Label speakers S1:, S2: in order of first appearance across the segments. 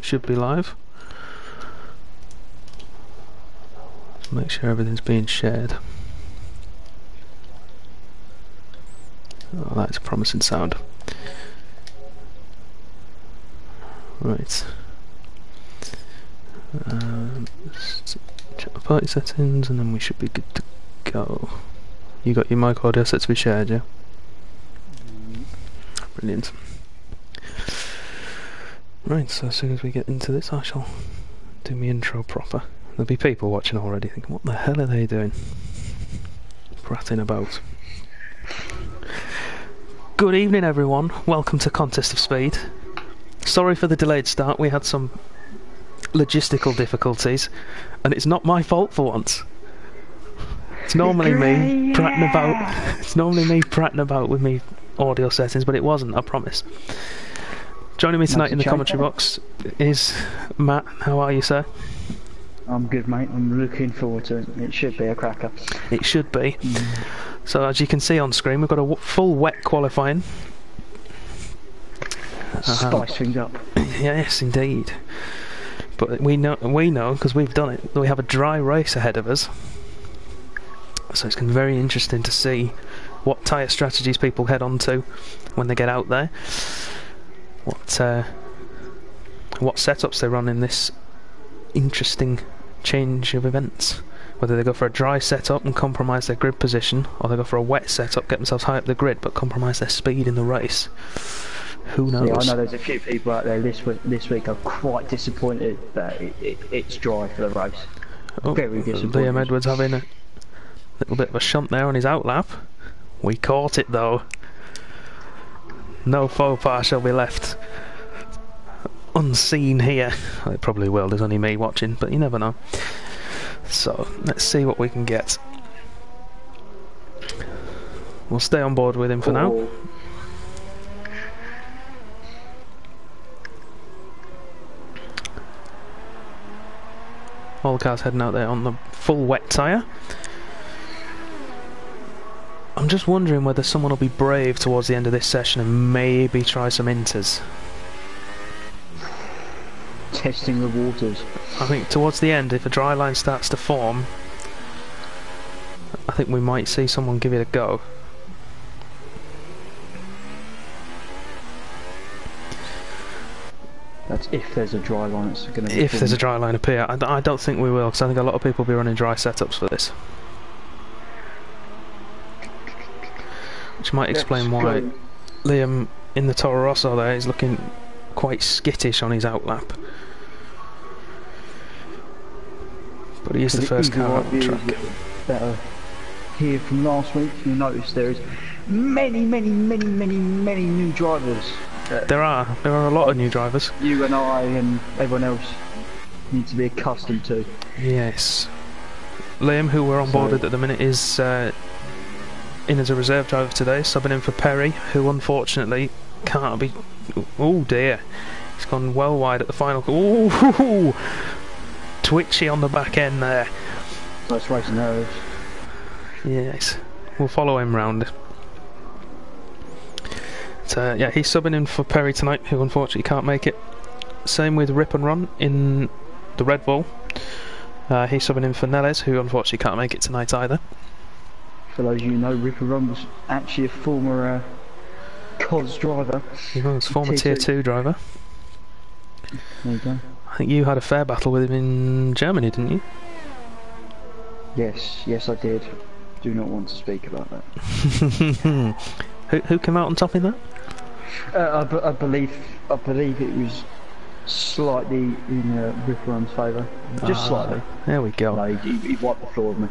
S1: should be live. Let's make sure everything's being shared. Oh, that's a promising sound. Right. Let's check the party settings and then we should be good to go. You got your mic audio set to be shared, yeah? Brilliant. Right, so as soon as we get into this I shall do my intro proper. There'll be people watching already thinking, what the hell are they doing? Prattling about. Good evening everyone, welcome to Contest of Speed. Sorry for the delayed start, we had some logistical difficulties and it's not my fault for once. It's normally me prattling about. It's normally me prattling about with me audio settings, but it wasn't, I promise. Joining me tonight in the commentary box is Matt. How are you, sir?
S2: I'm good, mate. I'm looking forward to it. It should be a cracker.
S1: It should be. So as you can see on screen, we've got a full wet qualifying.
S2: Spice things up.
S1: Yes, indeed. But we know because we've done it. We have a dry race ahead of us. So it's going to be very interesting to see what tyre strategies people head on to when they get out there. What setups they run in this interesting change of events. Whether they go for a dry setup and compromise their grid position, or they go for a wet setup, get themselves high up the grid, but compromise their speed in the race. Who knows?
S2: Yeah, I know there's a few people out there this week are quite disappointed that it's dry for the race.
S1: Oh,
S2: very disappointed.
S1: Liam Edwards having a little bit of a shunt there on his outlap. We caught it though. No faux pas shall be left unseen here. Well, it probably will, there's only me watching, but you never know. So, let's see what we can get. We'll stay on board with him for now. All the cars heading out there on the full wet tyre. I'm just wondering whether someone will be brave towards the end of this session and maybe try some inters.
S2: Testing the waters.
S1: I think towards the end, if a dry line starts to form, I think we might see someone give it a go.
S2: That's if there's a dry line that's going to be
S1: If there's a dry line appear. I don't think we will, because I think a lot of people will be running dry setups for this. Which might explain why Liam in the Toro Rosso there is looking quite skittish on his outlap. But he is the first car out on track.
S2: Better here from last week, you'll notice there is many new drivers.
S1: There are a lot of new drivers.
S2: You and I and everyone else need to be accustomed to.
S1: Yes. Liam, who we're on board with at the minute, is in as a reserve driver today, subbing in for Perry, who unfortunately can't be. Oh dear, he's gone well wide at the final. Ooh, twitchy on the back end there.
S2: That's racing nerves.
S1: Yes, we'll follow him round. So yeah, he's subbing in for Perry tonight, who unfortunately can't make it. Same with Rip and Run in the Red Bull. He's subbing in for Neles, who unfortunately can't make it tonight either.
S2: For those of you who know, Rip and Run was actually a former COS driver.
S1: He was former Tier 2 driver.
S2: There you go.
S1: I think you had a fair battle with him in Germany, didn't you?
S2: Yes I did. Do not want to speak about that.
S1: Who came out on top in that?
S2: I believe it was slightly in Rip and Run's favour. Just slightly.
S1: There we go.
S2: No, he wiped the floor with me.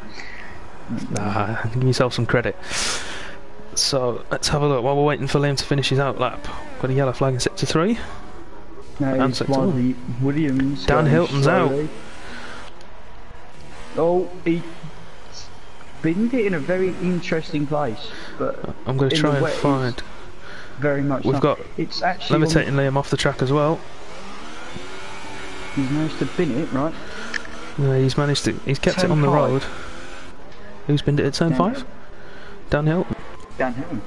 S1: Give yourself some credit. So let's have a look while we're waiting for Liam to finish his outlap. Got a yellow flag in sector 3.
S2: Now it's one of the Williams.
S1: Dan Hilton's out.
S2: Oh, he's been in a very interesting place. But
S1: I'm going to try and find.
S2: Very much.
S1: We've got.
S2: It's actually
S1: levitating Liam off the track as well.
S2: He's managed to bin it, right?
S1: No, he's managed to. He's kept it on the road. Who's binned it at turn 5? Dan Hilton.
S2: Dan Hilton.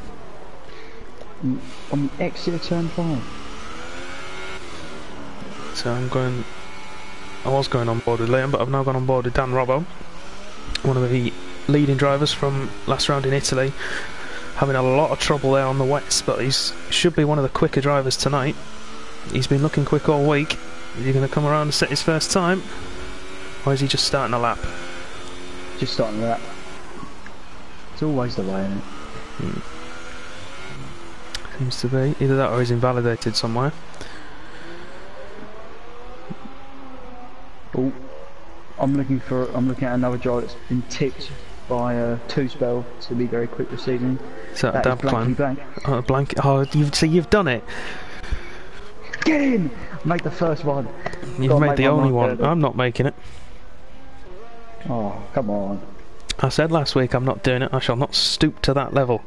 S2: On the exit of turn 5.
S1: So I was going on board with Liam, but I've now gone on board with Dan Robbo, one of the leading drivers from last round in Italy. Having a lot of trouble there on the wets, but should be one of the quicker drivers tonight. He's been looking quick all week. Is he going to come around and set his first time? Or is he just starting a lap?
S2: Just starting a lap. It's always the way, isn't it?
S1: Seems to be. Either that or he's invalidated somewhere.
S2: Oh, I'm looking at another driver that's been tipped by a two-spell to be very quick this evening.
S1: Is that a dab climb?
S2: Blank.
S1: Oh, blank. Oh, you've done it.
S2: Get in! Make the first one.
S1: You've made the only one. I'm not making it.
S2: Oh, come on.
S1: I said last week I'm not doing it. I shall not stoop to that level.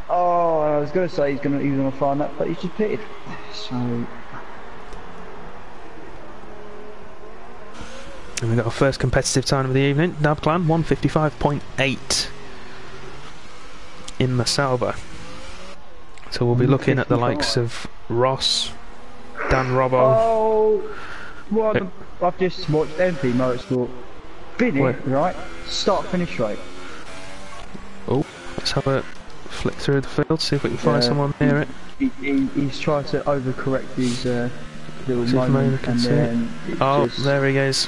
S2: Oh, I was going to say he's going to find that, but he's just pitted. So.
S1: And we've got our first competitive time of the evening. Dab Clan 155.8 in the Sauber. So we'll be looking at the likes of Ross, Dan Robbo.
S2: Oh, what? I've just watched MP Motorsport. Been it, right? Start finish rate.
S1: Oh, let's have a flick through the field, see if we can find someone near it.
S2: He's tried to overcorrect his little moment, and then
S1: there he is.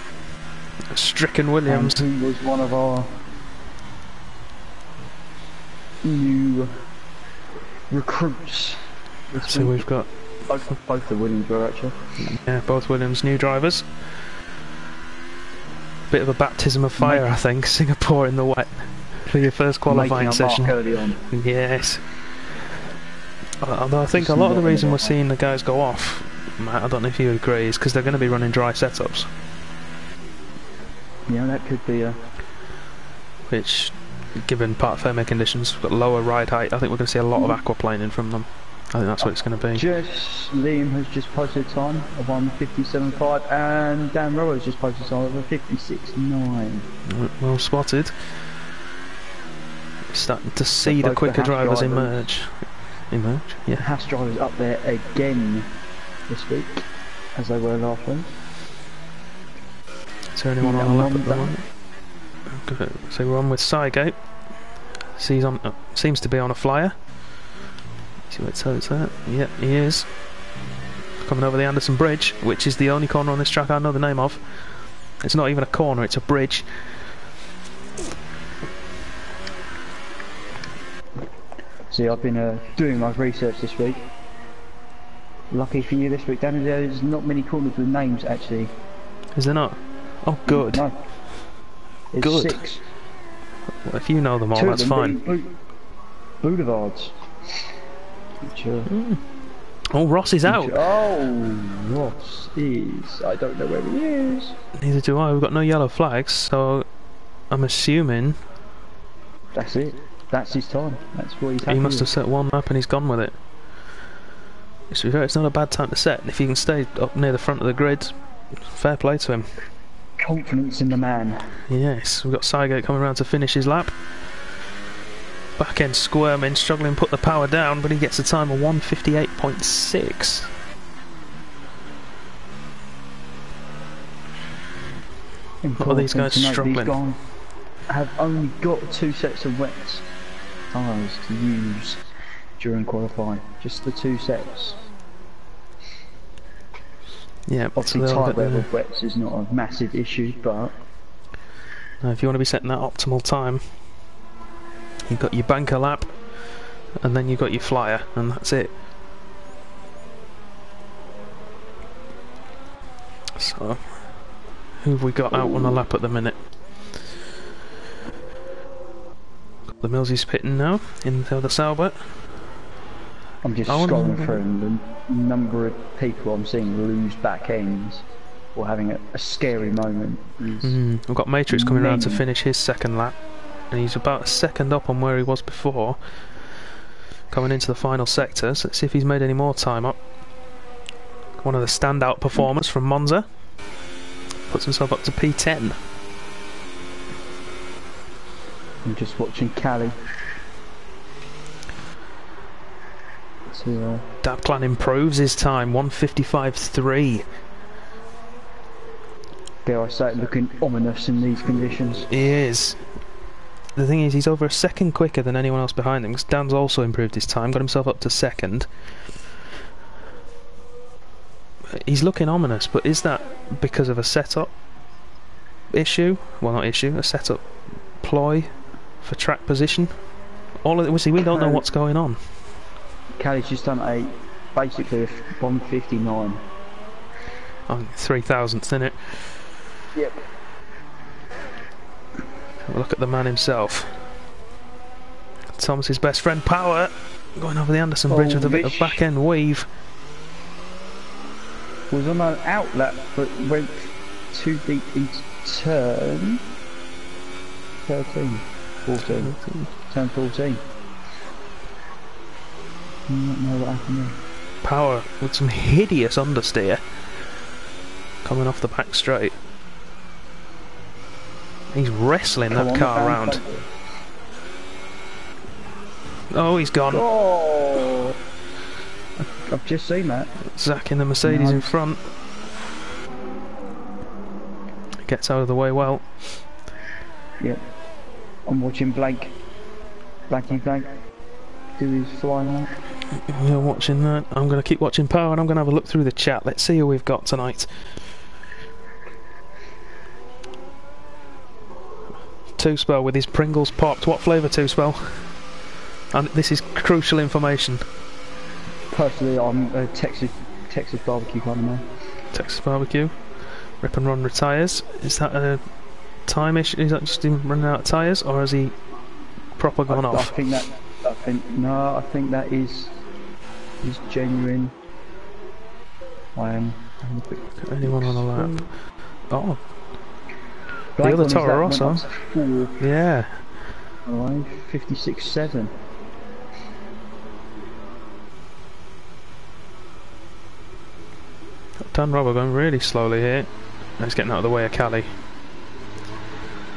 S1: Stricken Williams.
S2: And he was one of our new recruits.
S1: So we've got
S2: both the Williams were actually.
S1: Yeah, both Williams new drivers. Bit of a baptism of fire, I think. Singapore in the wet for your first qualifying session.
S2: Early on.
S1: Yes. Although I think a lot of the reason we're seeing the guys go off, Matt, I don't know if you agree, is because they're going to be running dry setups.
S2: Yeah, that could be a.
S1: Which, given part fairway conditions, we've got lower ride height. I think we're going to see a lot of aquaplaning from them. I think that's what it's going to be.
S2: Liam has just posted a time of 1:57.5, and Dan Rowe has just posted a time of 56.9.
S1: Well spotted. Starting to see the quicker drivers emerge. Yeah.
S2: Haas drivers up there again this week, as they were last week.
S1: Is there anyone on the lap at the moment? Good. So we're on with Sygate. Seems to be on a flyer. See what it's at. Yeah, he is. Coming over the Anderson Bridge, which is the only corner on this track I know the name of. It's not even a corner, it's a bridge.
S2: See, I've been doing my research this week. Lucky for you this week, Danny, there's not many corners with names actually.
S1: Is there not? Oh, good.
S2: No. It's
S1: good.
S2: 6.
S1: Well, if you know them all, that's fine.
S2: Boulevards.
S1: Oh, Ross is out.
S2: Ross is. I don't know where he is.
S1: Neither do I. We've got no yellow flags, so I'm assuming.
S2: That's it. That's his time. That's what he's.
S1: He must have set one lap and he's gone with it. To be fair, it's not a bad time to set. And if he can stay up near the front of the grid, fair play to him.
S2: Confidence in the man.
S1: Yes, we've got Sygate coming around to finish his lap. Back end squirming, struggling to put the power down, but he gets a time of 1:58.6. What are these guys struggling?
S2: These guys have only got 2 sets of wet tyres to use during qualifying. Just the 2 sets.
S1: Yeah,
S2: obviously tight weather with wets is not a massive issue, but
S1: if you want to be setting that optimal time, you've got your banker lap and then you've got your flyer, and that's it. So who have we got out on the lap at the minute? Got the Millsy's pitting now in the Sauber.
S2: I'm just scrolling through and the number of people I'm seeing lose back ends or having a scary moment.
S1: We've got Matrix coming around to finish his second lap, and he's about a second up on where he was before, coming into the final sector. So let's see if he's made any more time up. One of the standout performers from Monza puts himself up to P10.
S2: I'm just watching Cali. to...
S1: Dabclan improves his time, 1:55.3.
S2: Dare I say it, looking ominous in these conditions.
S1: He is. The thing is, he's over a second quicker than anyone else behind him, because Dan's also improved his time, got himself up to second. He's looking ominous, but is that because of a setup issue? Well, not issue, a setup ploy for track position? All of it, we don't know what's going on.
S2: Callie's just done basically a 1:59.
S1: Oh, 3,000th, isn't it?
S2: Yep.
S1: Have a look at the man himself. Thomas's best friend, Power, going over the Anderson Bridge with a bit of back-end weave.
S2: Was on an outlet, but went too deep into turn 13, 14, turn 14. I don't know what happened there.
S1: Power with some hideous understeer coming off the back straight. He's wrestling that car around. Oh, he's gone.
S2: Oh, I've just seen that.
S1: Zach in the Mercedes in front. Gets out of the way well.
S2: Yep. I'm watching Blanky do his flying out.
S1: You're watching that. I'm going to keep watching Power, and I'm going to have a look through the chat. Let's see who we've got tonight. Two Spell with his Pringles popped. What flavour, Two Spell? And this is crucial information.
S2: Personally, I'm a Texas barbecue kind of man.
S1: Texas barbecue. Rip and Run retires. Is that a time issue? Is that just him running out of tyres, or has he proper gone off?
S2: I think that is genuine. I am.
S1: Anyone on the lap? Oh,
S2: Black
S1: the other Toro Rosso. Yeah.
S2: Alright, 56.7.
S1: Dan Robber going really slowly here. He's getting out of the way of Callie.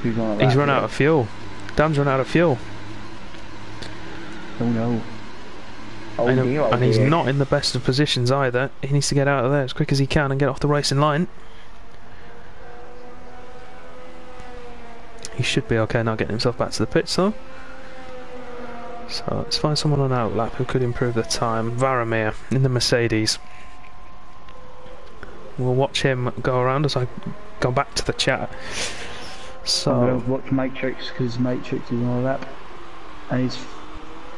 S2: He's
S1: run out of fuel. Dan's run out of fuel.
S2: Oh no.
S1: And he's not in the best of positions either. He needs to get out of there as quick as he can and get off the racing line. He should be okay now, getting himself back to the pits though. So let's find someone on outlap who could improve the time. Varamir in the Mercedes. We'll watch him go around as I go back to the chat. So
S2: I'm going to watch Matrix, because Matrix is on a lap. And he's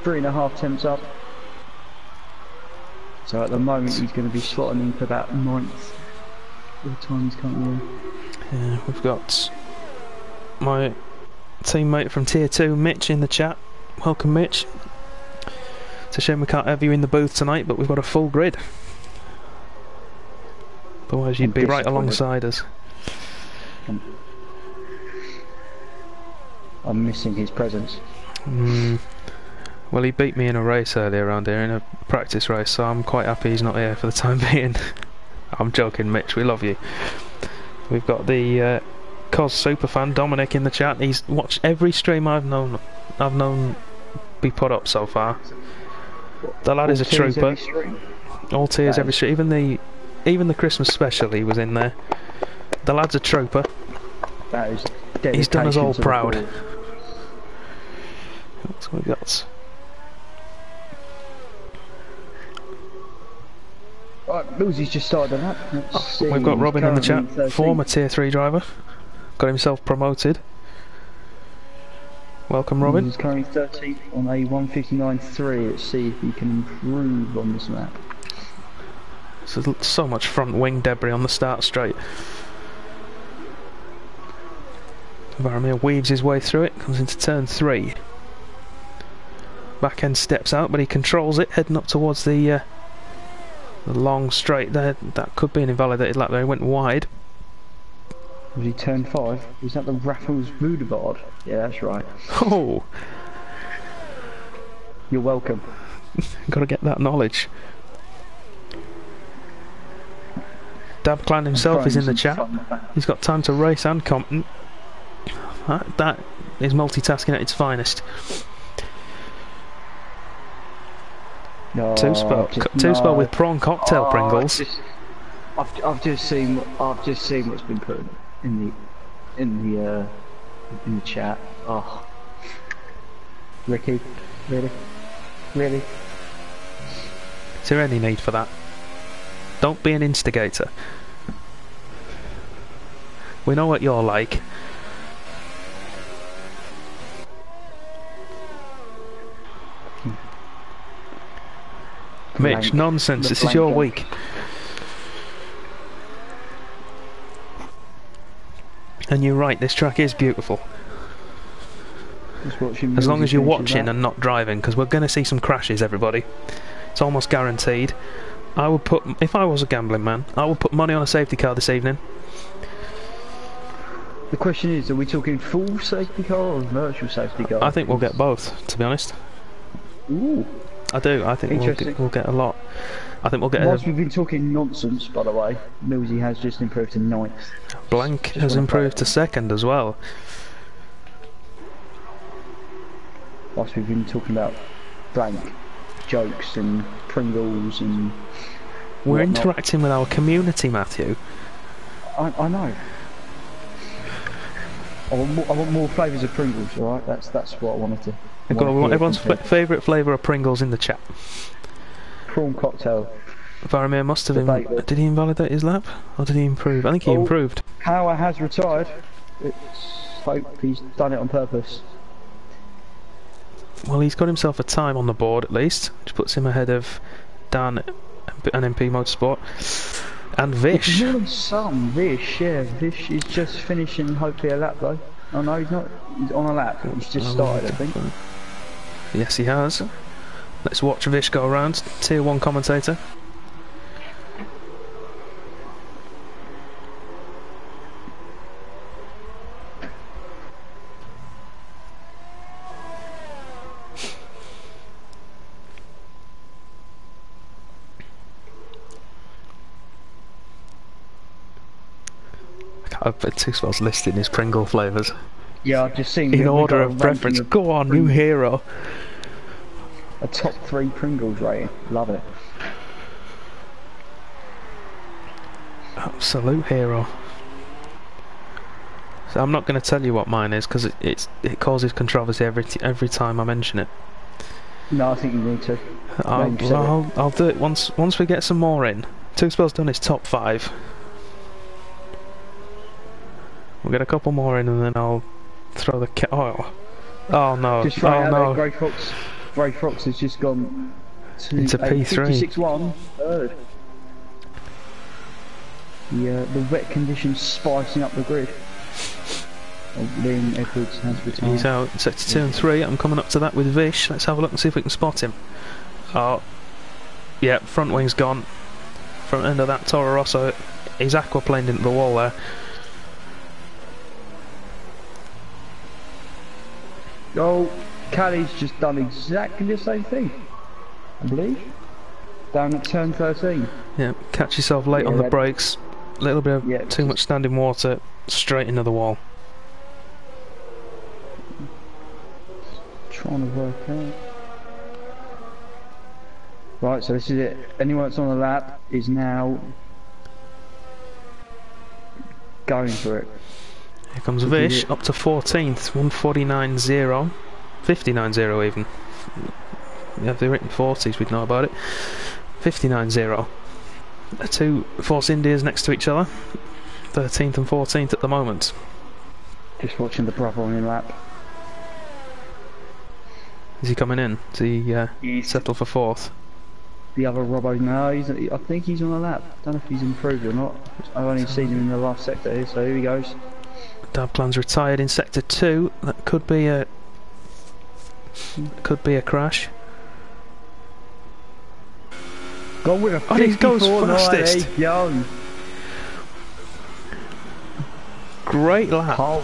S2: 3.5 temps up. So at the moment he's going to be slotting in for about 9th. What time he's currently in.
S1: Yeah, we've got my teammate from Tier 2, Mitch, in the chat. Welcome, Mitch. It's a shame we can't have you in the booth tonight, but we've got a full grid. Otherwise you'd be right alongside us.
S2: I'm missing his presence.
S1: Well, he beat me in a race earlier around here, in a practice race, so I'm quite happy he's not here for the time being. I'm joking, Mitch, we love you. We've got the Cos superfan Dominic in the chat. He's watched every stream I've known be put up so far. The lad is a trooper. All tears every stream. Even the Christmas special, he was in there. The lad's a trooper.
S2: That is
S1: He's done us all proud. That's what we got.
S2: Right, Millsy's just started on that.
S1: We've got Robin in the chat, 13. Former Tier 3 driver. Got himself promoted. Welcome, Robin.
S2: He's currently 13th on a 1:59.3. Let's see if he can improve on this map.
S1: So much front wing debris on the start straight. Varamir weaves his way through it, comes into turn 3. Back end steps out, but he controls it, heading up towards the long straight there. That could be an invalidated lap there. He went wide.
S2: Was he turn 5? Was that the Raffles Boulevard? Yeah, that's right.
S1: Oh!
S2: You're welcome.
S1: Got to get that knowledge. Dabclan himself is in the chat. He's got time to race and comp. That is multitasking at its finest.
S2: No,
S1: Two spell with prawn cocktail Pringles.
S2: I've just seen what's been put in the chat. Oh, Ricky, really?
S1: Is there any need for that? Don't be an instigator. We know what you're like. Mitch, nonsense. This is your week. And you're right, this track is beautiful. As long as you're watching and not driving, because we're going to see some crashes, everybody. It's almost guaranteed. I would put, if I was a gambling man, I would put money on a safety car this evening.
S2: The question is, are we talking full safety car or virtual safety car?
S1: I think we'll get both, to be honest.
S2: Ooh.
S1: I do. I think we'll get a lot. I think we'll get.
S2: Whilst we've been talking nonsense, by the way, Millsy has just improved to 9th.
S1: Blank has improved to 2nd as well.
S2: Whilst we've been talking about Blank jokes and Pringles and
S1: we're
S2: whatnot.
S1: interacting with our community, Matthew.
S2: I know. I want more flavours of Pringles. All right, that's what I wanted to.
S1: We want everyone's favourite flavour of Pringles in the chat.
S2: Prawn cocktail.
S1: Varamir must have did he invalidate his lap? Or did he improve? I think he improved.
S2: Power has retired. Hope he's done it on purpose.
S1: Well, he's got himself a time on the board at least, which puts him ahead of Dan and MP Motorsport. And Vish.
S2: More than some. Vish, yeah. Vish is just finishing hopefully a lap though. Oh no, he's not. He's on a lap. He's just started, I think.
S1: Yes, he has. Let's watch Vish go around. Tier 1 commentator. I've put two spells listed in his Pringle flavours.
S2: Yeah, I've just seen.
S1: In order of preference. Go on, new hero.
S2: A top 3 Pringles rating. Love it.
S1: Absolute hero. So I'm not going to tell you what mine is because it causes controversy every time I mention it.
S2: No, I think you need to.
S1: I'll do it once we get some more in. Two spells done is top 5. We'll get a couple more in and then I'll throw the oh no!
S2: Just right no! Grey Fox has just gone to
S1: into P3.
S2: 56-1 third. The wet conditions spicing up the grid. Liam Edwards has retired.
S1: He's out in sector 2 and 3. I'm coming up to that with Vish. Let's have a look and see if we can spot him. Oh, yeah, front wing's gone. Front end of that Toro Rosso. He's aquaplaned into the wall there.
S2: Oh, Callie's just done exactly the same thing, I believe. Down at turn 13.
S1: Yeah, catch yourself late on the brakes. A little bit of too much standing water, straight into the wall.
S2: Trying to work out. Right, so this is it. Anyone that's on the lap is now going for it.
S1: Here comes Vish, up to 14th, 149.0, 59.0 even. Yeah, if they're written 40s, we'd know about it. 59.0. The two Force Indias next to each other, 13th and 14th at the moment.
S2: Just watching the brother on the lap.
S1: Is he coming in? Does he settle for 4th?
S2: The other Robbo, no, I think he's on the lap. I don't know if he's improved or not. I've only seen him in the last sector here, so here he goes.
S1: Dabplan's retired in sector 2. That could be a crash.
S2: Go with a 54.
S1: Oh, he goes fastest.
S2: Young.
S1: Great lap.
S2: Oh.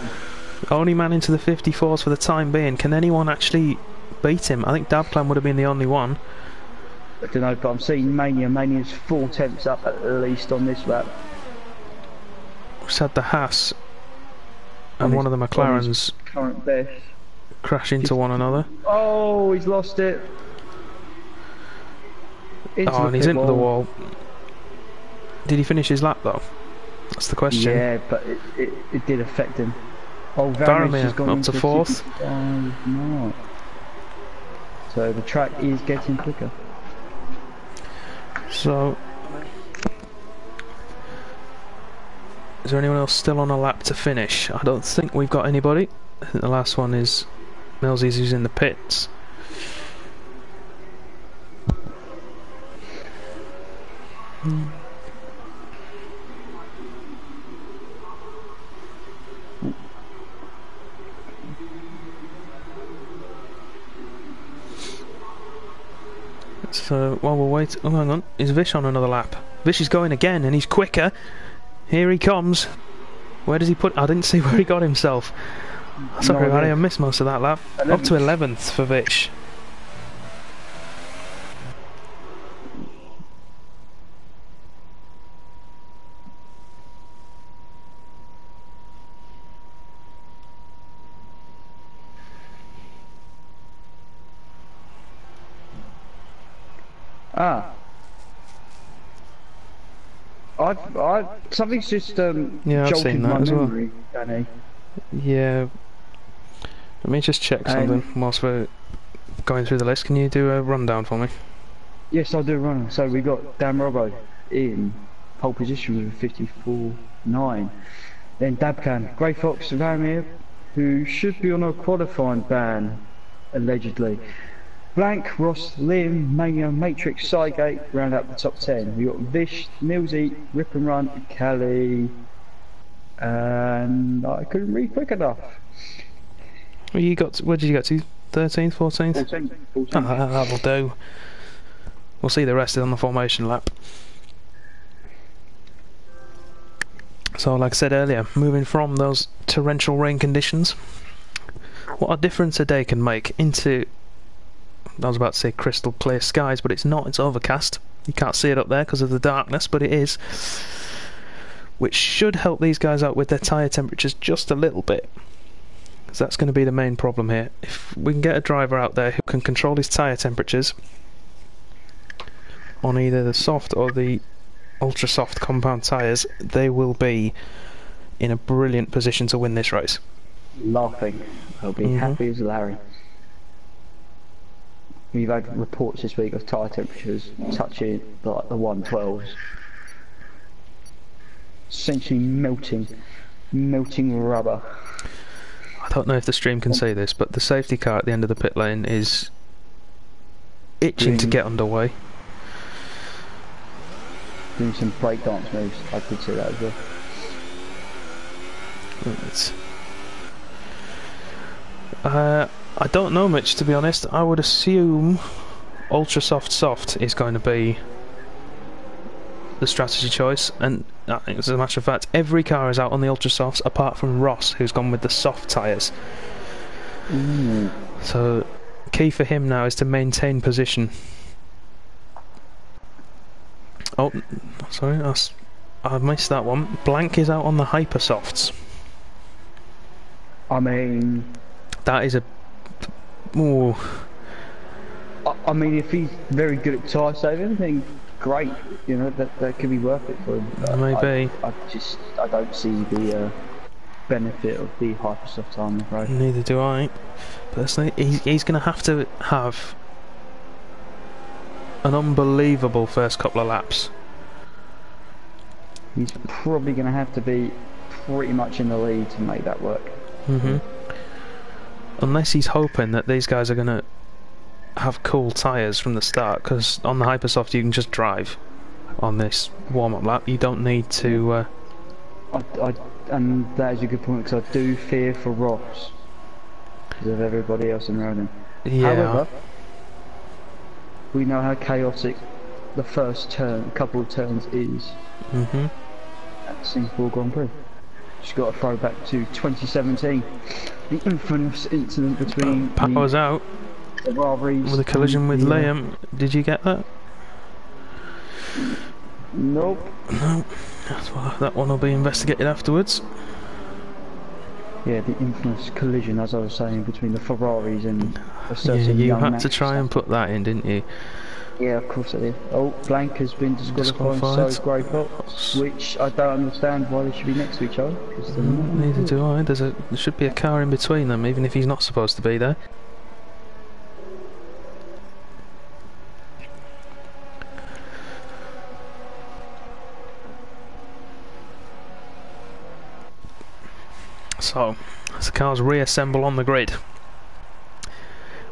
S1: Only man into the 54s for the time being. Can anyone actually beat him? I think Dabplan would have been the only one.
S2: I don't know, but I'm seeing Mania. Mania's 4 tenths up at least on this lap.
S1: Just had the Haas and one of the McLarens
S2: current best
S1: crash into one another.
S2: Oh, he's lost it. into
S1: Oh,
S2: the
S1: and he's
S2: pit
S1: into the wall. Did he finish his lap though? That's the question.
S2: Yeah, but it did affect him. Oh, Varamir has gone
S1: up
S2: into
S1: to fourth.
S2: 55 mark. So the track is getting quicker.
S1: So, is there anyone else still on a lap to finish? I don't think we've got anybody. I think the last one is Millsies, who's in the pits. So while we're waiting, oh hang on, is Vish on another lap? Vish is going again, and he's quicker. Here he comes. Where does he put? I didn't see where he got himself. Sorry, Harry, I missed most of that lap. 11th. Up to 11th for Vish.
S2: Something's just
S1: yeah, I've
S2: jolted
S1: seen that
S2: my
S1: as
S2: memory,
S1: well.
S2: Danny.
S1: Yeah. Let me just check something whilst we're going through the list. Can you do a rundown for me?
S2: Yes, I'll do a run. So we got Dan Robbo in pole position with 54.9. Then Dabcan, Grey Fox, Varamir, who should be on a qualifying ban, allegedly. Blank, Ross, Liam, Mania, Matrix, Cygate round out the top 10. We got Vish, Millsy, Rip and Run, Kelly, and I couldn't read quick enough.
S1: Well, you got. Where did you get to? 13th, 14th?
S2: 14th.
S1: That'll do. We'll see the rest on the formation lap. So, like I said earlier, moving from those torrential rain conditions, what a difference a day can make into, I was about to say crystal clear skies, but it's not, it's overcast. You can't see it up there because of the darkness, but it is. Which should help these guys out with their tyre temperatures just a little bit. Because that's going to be the main problem here. If we can get a driver out there who can control his tyre temperatures on either the soft or the ultra soft compound tyres, they will be in a brilliant position to win this race.
S2: Laughing. He'll be happy as Larry. We've had reports this week of tyre temperatures touching like the 112s. Essentially melting rubber.
S1: I don't know if the stream can see this, but the safety car at the end of the pit lane is itching to get underway.
S2: Doing some breakdance moves, I could see that as well.
S1: I don't know much, to be honest. I would assume ultra soft is going to be the strategy choice, and as a matter of fact, every car is out on the ultra softs apart from Ross, who's gone with the soft tyres. So key for him now is to maintain position. Oh, sorry, I missed that one. Blank is out on the hyper softs.
S2: I mean,
S1: that is a. Ooh.
S2: I mean, if he's very good at tyre saving, then great. You know, that could be worth it for him.
S1: Maybe.
S2: I don't see the benefit of the hypersoft tyre, I'm afraid.
S1: Neither do I. Personally, he's going to have an unbelievable first couple of laps.
S2: He's probably going to have to be pretty much in the lead to make that work.
S1: Unless he's hoping that these guys are going to have cool tyres from the start, because on the Hypersoft you can just drive on this warm-up lap. You don't need to...
S2: and that is a good point, because I do fear for Ross because of everybody else around him.
S1: Yeah.
S2: However, we know how chaotic the first couple of turns is at Singapore Grand Prix. Just got to throw back to 2017, the infamous incident between
S1: Powers out
S2: Ferraris
S1: with a collision with Liam. Did you get that?
S2: Nope.
S1: No. That one will be investigated afterwards.
S2: Yeah, the infamous collision, as I was saying, between the Ferraris and a certain
S1: you
S2: young
S1: had
S2: Max
S1: to try and put that in, didn't you?
S2: Yeah, of course I did. Oh, Blank has been disqualified, so Grey Fox, which I don't understand why they should be next to each other.
S1: Neither do I. There should be a car in between them, even if he's not supposed to be there. So, as the cars reassemble on the grid,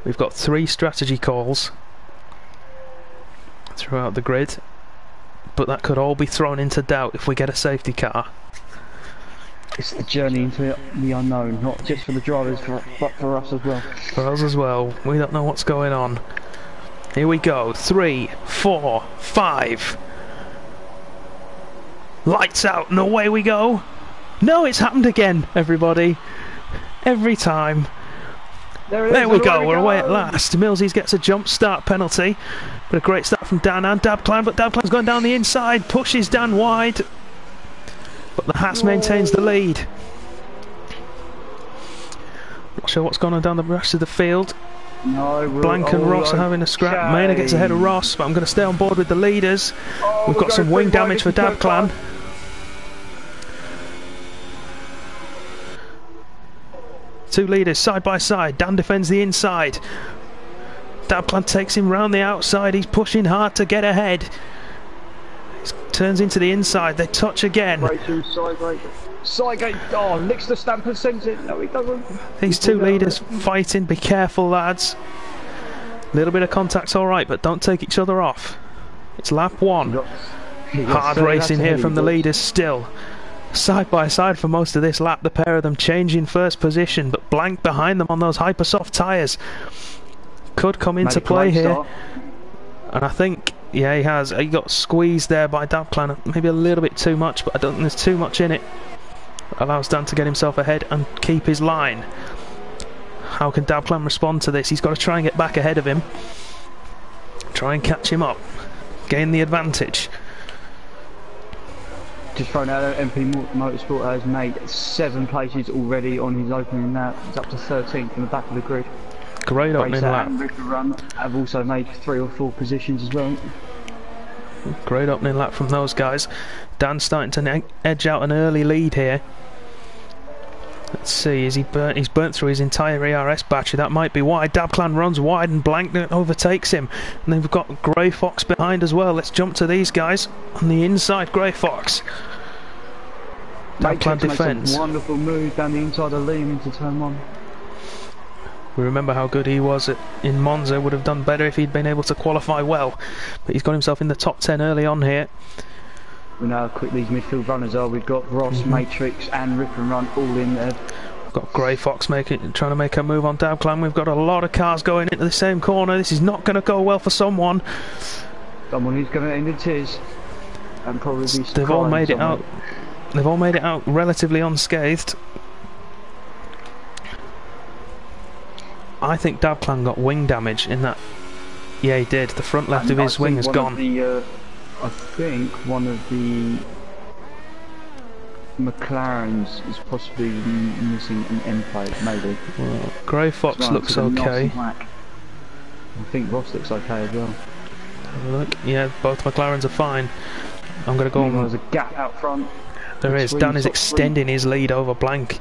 S1: we've got 3 strategy calls throughout the grid, but that could all be thrown into doubt if we get a safety car.
S2: It's the journey into the unknown, not just for the drivers, but for us as well.
S1: For us as well. We don't know what's going on. Here we go. 3, 4, 5. Lights out and away we go. No, it's happened again, everybody. Every time. There we go, we're away at last. Millsies gets a jump start penalty. But a great start from Dan and Dabclan, but Dabclan's going down the inside, pushes Dan wide. But the Haas maintains the lead. Not sure what's going on down the rest of the field.
S2: No,
S1: Blank and Ross are having a scrap. Maynard gets ahead of Ross, but I'm going to stay on board with the leaders. We've got some wing damage for Dabclan. Two leaders side by side. Dan defends the inside. Dabclan takes him round the outside. He's pushing hard to get ahead. He turns into the inside. They touch again.
S2: Side, oh, licks the stamp and sends it. No, he doesn't.
S1: These two leaders fighting. Be careful, lads. A little bit of contact's alright, but don't take each other off. It's lap 1. Hard racing here from the leaders still. Side by side for most of this lap, the pair of them changing first position, but Blank behind them on those hypersoft tyres could come into play here. And I think, yeah, he has. He got squeezed there by Dabclan, maybe a little bit too much, but I don't think there's too much in it. Allows Dan to get himself ahead and keep his line. How can Dabclan respond to this? He's got to try and get back ahead of him. Try and catch him up. Gain the advantage.
S2: Just thrown out there, MP Motorsport has made 7 places already on his opening lap. It's up to 13th in the back of the grid.
S1: Great opening lap.
S2: And River Run have also made 3 or 4 positions as well.
S1: Great opening lap from those guys. Dan's starting to edge out an early lead here. Let's see, is he burnt? He's burnt through his entire ERS battery. That might be why. Dabclan runs wide and Blank overtakes him. And then we've got Grey Fox behind as well. Let's jump to these guys. On the inside, Grey Fox. Dabclan defends.
S2: Wonderful move down the inside of Liam into turn 1.
S1: We remember how good he was in Monza. Would have done better if he'd been able to qualify well. But he's got himself in the top 10 early on here.
S2: We know how quick these midfield runners are. We've got Ross, Matrix and Rip and Run all in there.
S1: We've got Grey Fox trying to make a move on Dabclan. We've got a lot of cars going into the same corner. This is not going to go well for someone.
S2: Someone who's going to end in tears. And probably be
S1: They've all made it out. They've all made it out relatively unscathed. I think Dabclan got wing damage in that. Yeah, he did. The front left of his wing has gone.
S2: I think one of the McLarens is possibly missing an end plate, maybe.
S1: Well, Grey Fox looks okay.
S2: I think Ross looks okay as well.
S1: Have a look. Yeah, both McLarens are fine. I'm going to go on.
S2: There's a gap out front.
S1: There is. Dan is extending his lead over Blank.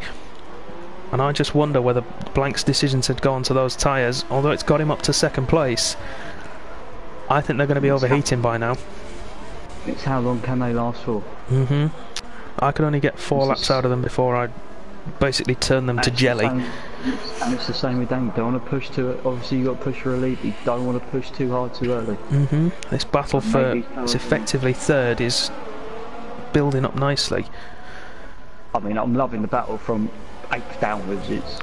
S1: And I just wonder whether Blank's decision to go onto those tyres, although it's got him up to 2nd place, I think they're going to be overheating by now.
S2: It's how long can they last for?
S1: I could only get 4 laps out of them before I basically turn them to jelly.
S2: And it's the same with Dan. You don't want to push too. Obviously, you got to push for a lead. But you don't want to push too hard too early.
S1: This battle for it's effectively 3rd is building up nicely.
S2: I mean, I'm loving the battle from 8th downwards. It's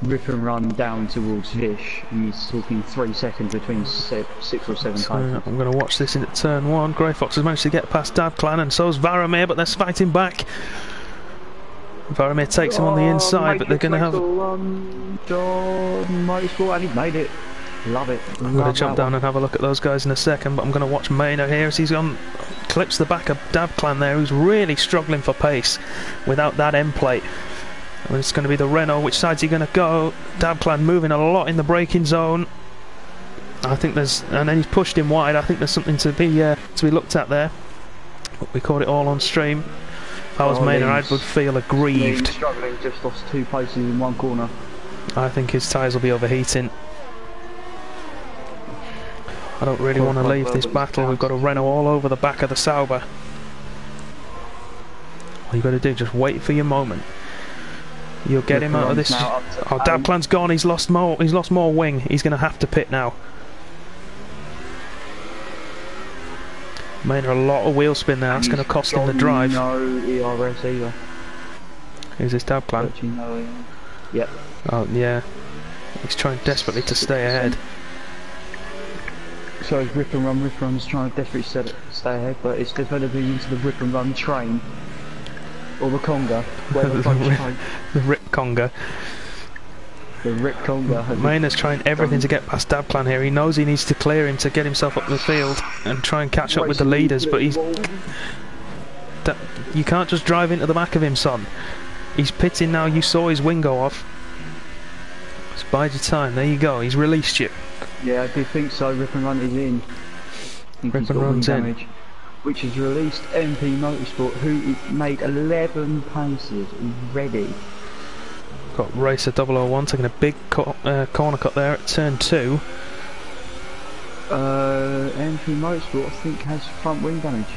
S2: Rip and Run down towards Vish, and he's talking 3 seconds between 6 or 7
S1: so
S2: times.
S1: I'm going to watch this into turn 1. Grey Fox has managed to get past Dabclan, and so's Varamir, but they're fighting back. Varamir takes him on the inside, but they're going to have.
S2: Motorsport, and he made it. Love it.
S1: I'm going to jump down and have a look at those guys in a second, but I'm going to watch Maynard here as he's gone. Clips the back of Dabclan there, who's really struggling for pace without that end plate. And it's going to be the Renault. Which side's he going to go? Dabclan moving a lot in the braking zone. I think there's, and then he's pushed him wide. I think there's something to be looked at there. But we caught it all on stream. If I was Maynard, I would feel aggrieved.
S2: He's struggling, just lost 2 places in one corner.
S1: I think his tyres will be overheating. I don't really want to leave this battle. We've got a Renault all over the back of the Sauber. All you've got to do, just wait for your moment. You'll get him out of this. Oh, Dabclan's gone. He's lost more. He's lost more wing. He's going to have to pit now. Made a lot of wheel spin there. That's going to cost him the drive.
S2: No ERS either.
S1: Who's this Dabclan?
S2: Yep.
S1: Oh yeah. He's trying desperately to stay ahead.
S2: So Rip and Run's trying to desperately stay ahead, but it's developing into the Rip and Run train. Or the Conga.
S1: The Rip Conga.
S2: The Rip Conga.
S1: Maynard's trying everything to get past Dabclan here. He knows he needs to clear him to get himself up the field and try and catch up with the leaders, but he's... You can't just drive into the back of him, son. He's pitting now. You saw his wing go off. Just bide your time. There you go. He's released you.
S2: Yeah, I do think so. Rip and Run is in.
S1: Rip and Run's in.
S2: Which has released MP Motorsport, who made 11 paces already.
S1: Got Racer 001 taking a big corner cut there at turn 2.
S2: MP Motorsport, I think, has front wing damage.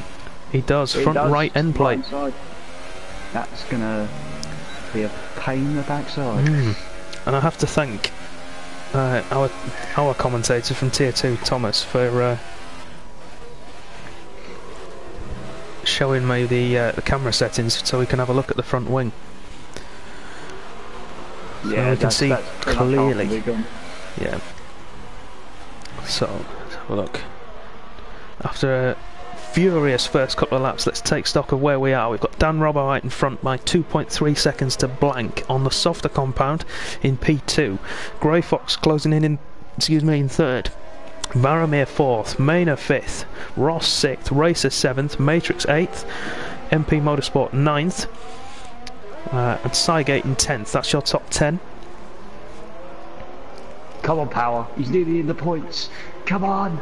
S1: He does, front right end plate.
S2: Right. That's gonna be a pain in the backside.
S1: And I have to thank our commentator from Tier 2, Thomas, for showing me the camera settings so we can have a look at the front wing.
S2: Yeah,
S1: we can see clearly. Yeah. So, let's have a look. After a furious first couple of laps, let's take stock of where we are. We've got Dan Robbo out in front by 2.3 seconds to blank on the softer compound in P2. Grey Fox closing in third. Varamir 4th, Maynard 5th, Ross 6th, Racer 7th, Matrix 8th, MP Motorsport 9th, and Cygate in 10th. That's your top 10.
S2: Come on, Power. He's nearly in the points. Come on.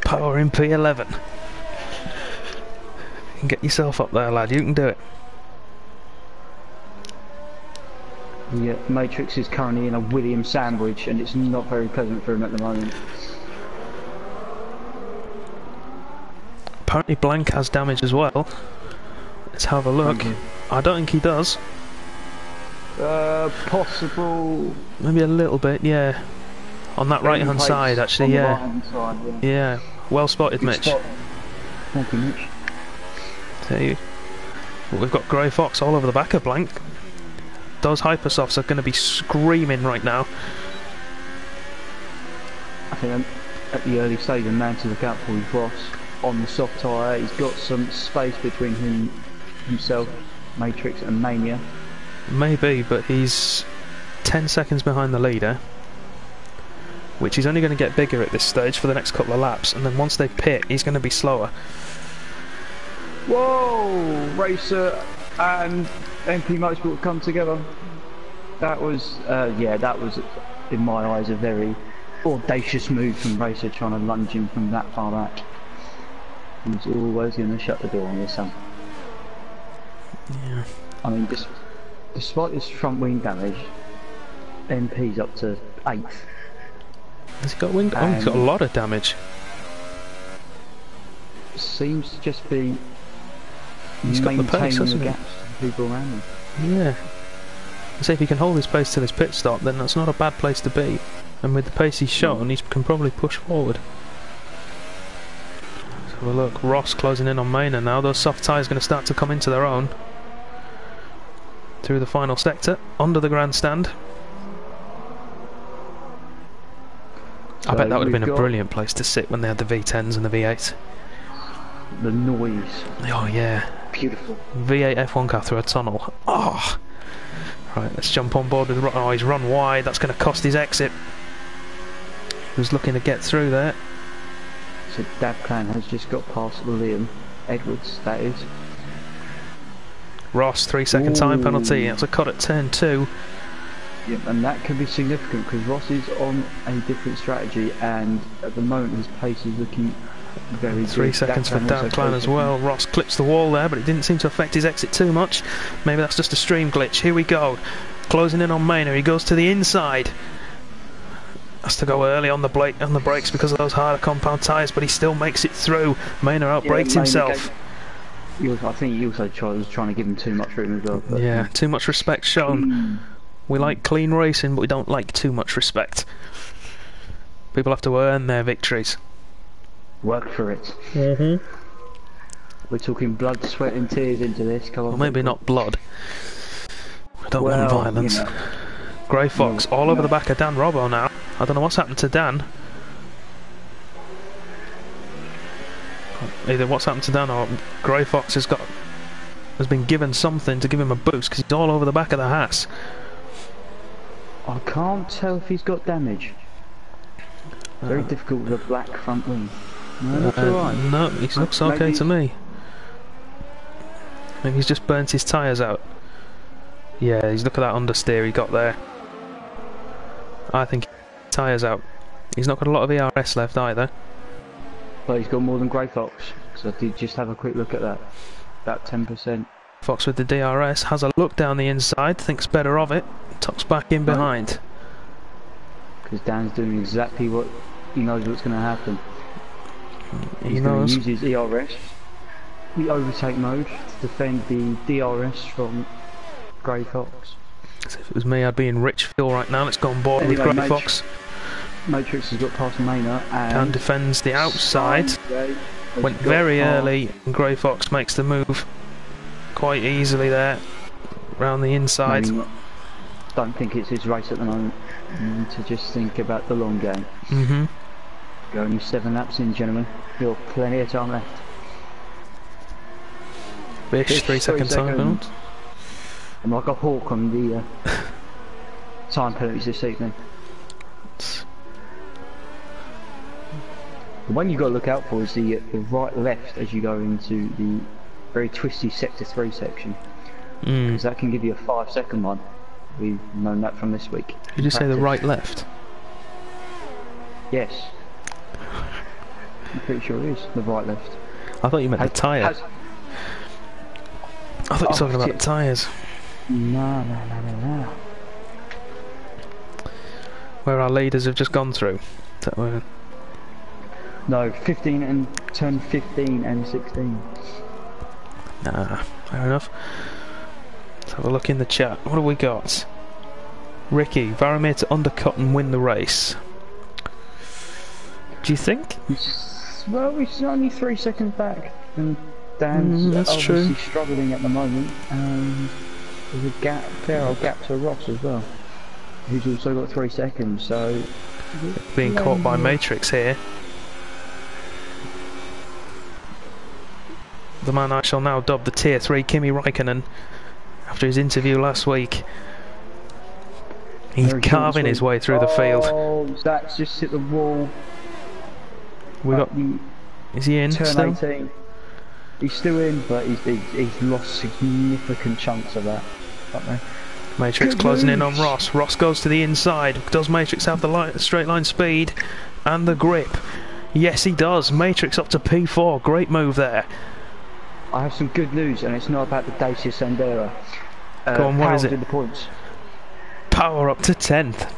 S1: Power in P11. You can get yourself up there, lad. You can do it.
S2: Yeah, Matrix is currently in a Williams sandwich, and it's not very pleasant for him at the moment.
S1: Apparently Blank has damage as well. Let's have a look. I don't think he does.
S2: Possible.
S1: Maybe a little bit, yeah. On that right hand side, actually, yeah.
S2: Right-hand side, yeah.
S1: Yeah, well spotted, Mitch.
S2: Spot. Thank you, Mitch.
S1: Tell you. But we've got Grey Fox all over the back of Blank. Those Hypersofts are going to be screaming right now.
S2: I think at the early stage, a man to look out for is Ross on the soft tyre. He's got some space between himself, Matrix and Mania.
S1: Maybe, but he's 10 seconds behind the leader, which is only going to get bigger at this stage for the next couple of laps, and then once they pit, he's going to be slower.
S2: Whoa! Racer and MP Motorsport come together. That was, that was, in my eyes, a very audacious move from Racer, trying to lunge him from that far back. He's always going to shut the door on this one.
S1: Yeah.
S2: I mean, despite this front wing damage, MP's up to 8th.
S1: Has he got wing? Oh, he's got a lot of damage.
S2: Seems to just be
S1: he's got the pace, hasn't he?
S2: People around him.
S1: Yeah. So if he can hold his pace till his pit stop, then that's not a bad place to be. And with the pace he's shown, he can probably push forward. Let's have a look. Ross closing in on Maynard now. Those soft tyres going to start to come into their own. Through the final sector, under the grandstand. I bet that would have been a brilliant place to sit when they had the V10s and the V8s.
S2: The noise.
S1: Oh yeah.
S2: Beautiful.
S1: V8 F1 car through a tunnel. Oh. Right, let's jump on board with... Oh, he's run wide. That's going to cost his exit. He was looking to get through there.
S2: So Dabclan has just got past Liam Edwards, that is.
S1: Ross, 3 second time penalty. That's a cut at turn 2.
S2: Yeah, and that could be significant because Ross is on a different strategy, and at the moment his pace is looking very good.
S1: 3 seconds for Dabcan as well. Ross clips the wall there, but it didn't seem to affect his exit too much. Maybe that's just a stream glitch. Here we go. Closing in on Maynard. He goes to the inside. Has to go early on the brakes because of those harder compound tyres, but he still makes it through. Maynard outbraked himself.
S2: I think he also was trying to give him too much room as well.
S1: Yeah, too much respect shown. We like clean racing, but we don't like too much respect. People have to earn their victories.
S2: Work for it. We're talking blood, sweat and tears into this. Come on,
S1: well, maybe not blood. I don't want violence. You know. Grey Fox all over the back of Dan Robbo now. I don't know what's happened to Dan. Either what's happened to Dan or Grey Fox has been given something to give him a boost because he's all over the back of the Haas.
S2: I can't tell if he's got damage. Very difficult with a black front wing. No, that's alright.
S1: No, he looks okay to me. Maybe he's just burnt his tyres out. Yeah, look at that understeer he got there. I think tyres out. He's not got a lot of ERS left either.
S2: But he's got more than Grey Fox. So I did just have a quick look at that. About 10%.
S1: Fox with the DRS has a look down the inside, thinks better of it, tucks back in behind.
S2: Because Dan's doing exactly what he knows what's going to happen.
S1: He knows.
S2: Use his ERS, the overtake mode, to defend the DRS from Grey Fox.
S1: If it was me, I'd be in rich fuel right now. Let's go on board with Grey Fox.
S2: Matrix has got past Maynard and
S1: defends the outside. Went very early, and Grey Fox makes the move quite easily there, round the inside.
S2: Don't think it's his race at the moment. You need to just think about the long game. You're only 7 laps in, gentlemen. You've got plenty of time left.
S1: Bish, 3 second time penalty.
S2: I'm like a hawk on the time penalties this evening. The one you've got to look out for is the right left as you go into the very twisty sector 3 section. Because that can give you a 5-second one. We've known that from this week.
S1: Did you say the right left?
S2: Yes. I'm pretty sure it is the right left.
S1: I thought you meant the tyre. I thought you were talking about the tyres.
S2: No.
S1: Where our leaders have just gone through. Is that where?
S2: No, 15 and turn 15 and 16.
S1: Nah, fair enough. Let's have a look in the chat. What have we got? Ricky, Varamir to undercut and win the race. Do you think?
S2: Well, he's only 3 seconds back, and Dan's obviously struggling at the moment. And there's a fair old gap to Ross as well, who's also got 3 seconds. So
S1: being caught by Matrix here. The man I shall now dub the Tier 3 Kimi Räikkönen after his interview last week. He's carving his way through the field.
S2: Oh, that's just hit the wall.
S1: Is he in
S2: turn
S1: still?
S2: 18. He's still in, but he's lost significant chunks of that.
S1: Matrix closing in on Ross. Ross goes to the inside. Does Matrix have the straight line speed and the grip? Yes, he does. Matrix up to P4. Great move there.
S2: I have some good news, and it's not about the Dacia Sandero.
S1: Go on, what is it?
S2: In the points.
S1: Power up to 10th.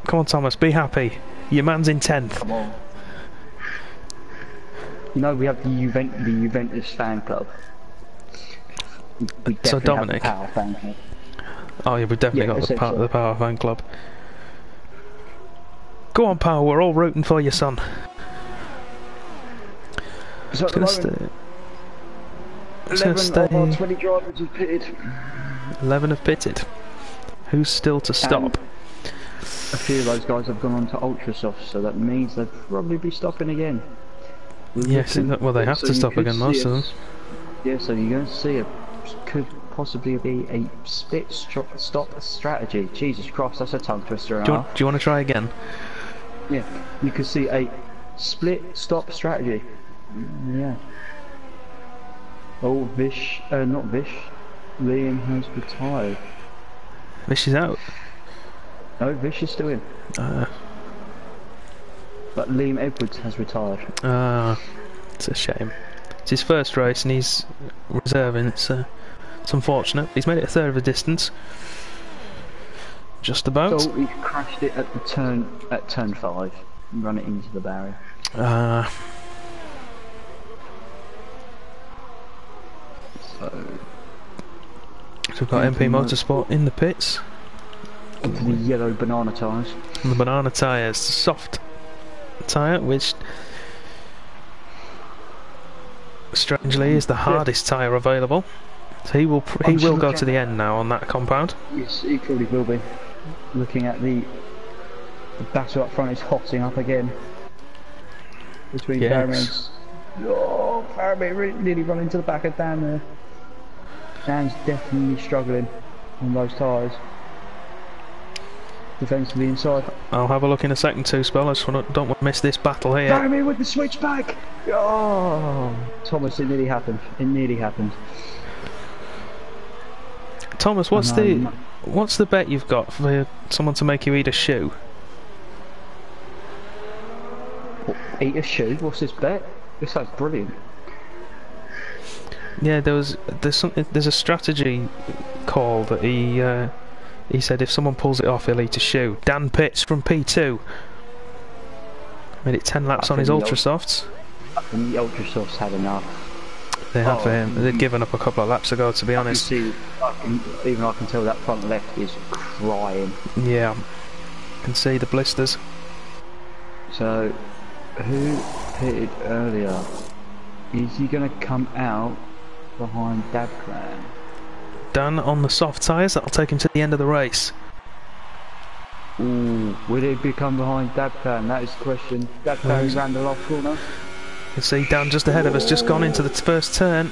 S1: Come on, Thomas, be happy. Your man's in 10th.
S2: Come on. You know, we have the Juventus fan club. We
S1: So Dominic.
S2: Have the Power fan club.
S1: Oh yeah, we've definitely got the Power fan club. Go on, Power, we're all rooting for you, son.
S2: So 11 of our 20 drivers have pitted.
S1: 11 have pitted. Who's still to stop?
S2: A few of those guys have gone on to Ultrasoft, so that means they'll probably be stopping again.
S1: Yes, well they have to stop again, most of them.
S2: Yeah, so you're going to see could possibly be a split stop strategy. Jesus Christ, that's a tongue twister.
S1: Do you want to try again?
S2: Yeah, you could see a split stop strategy. Yeah. Oh, Vish, not Vish. Liam has retired.
S1: This is out.
S2: No, Vish is still in. But Liam Edwards has retired.
S1: It's a shame. It's his first race and he's reserving. It's unfortunate. He's made it a third of the distance. Just about.
S2: So he crashed it at the turn 5 and run it into the barrier.
S1: So we've got MP Motorsport in the pits.
S2: Into the yellow banana tyres.
S1: And the banana tyres, soft tyre, which strangely is the hardest tyre available. So he will go to the end now on that compound.
S2: Yes, he probably will be. Looking at the battle up front is hotting up again between Barrowman's. Oh, Barrowman nearly run into the back of Dan there. Dan's definitely struggling on those tyres. Defensively inside.
S1: I'll have a look in a second too, Spell. I just don't want to miss this battle here.
S2: Barrowman with the switchback! Oh, Thomas, it nearly happened. It nearly happened.
S1: Thomas, what's the bet you've got for someone to make you eat a shoe?
S2: Eat a shoe? What's this bet? This sounds brilliant.
S1: Yeah, there's a strategy call that he said if someone pulls it off, he'll eat a shoe. Dan Pitts from P2 made it 10 laps on his Ultra Softs.
S2: I think the Ultra Softs had enough.
S1: They have for him. They'd given up a couple of laps ago, to be honest.
S2: Even I can tell that front left is crying.
S1: Yeah, I can see the blisters.
S2: So, who pitted earlier? Is he going to come out behind Dabclan?
S1: Dan on the soft tyres, that'll take him to the end of the race.
S2: Ooh, will he become behind Dabclan? That is the question. Dabclan's around the last corner.
S1: You can see Dan just ahead of us, just gone into the first turn.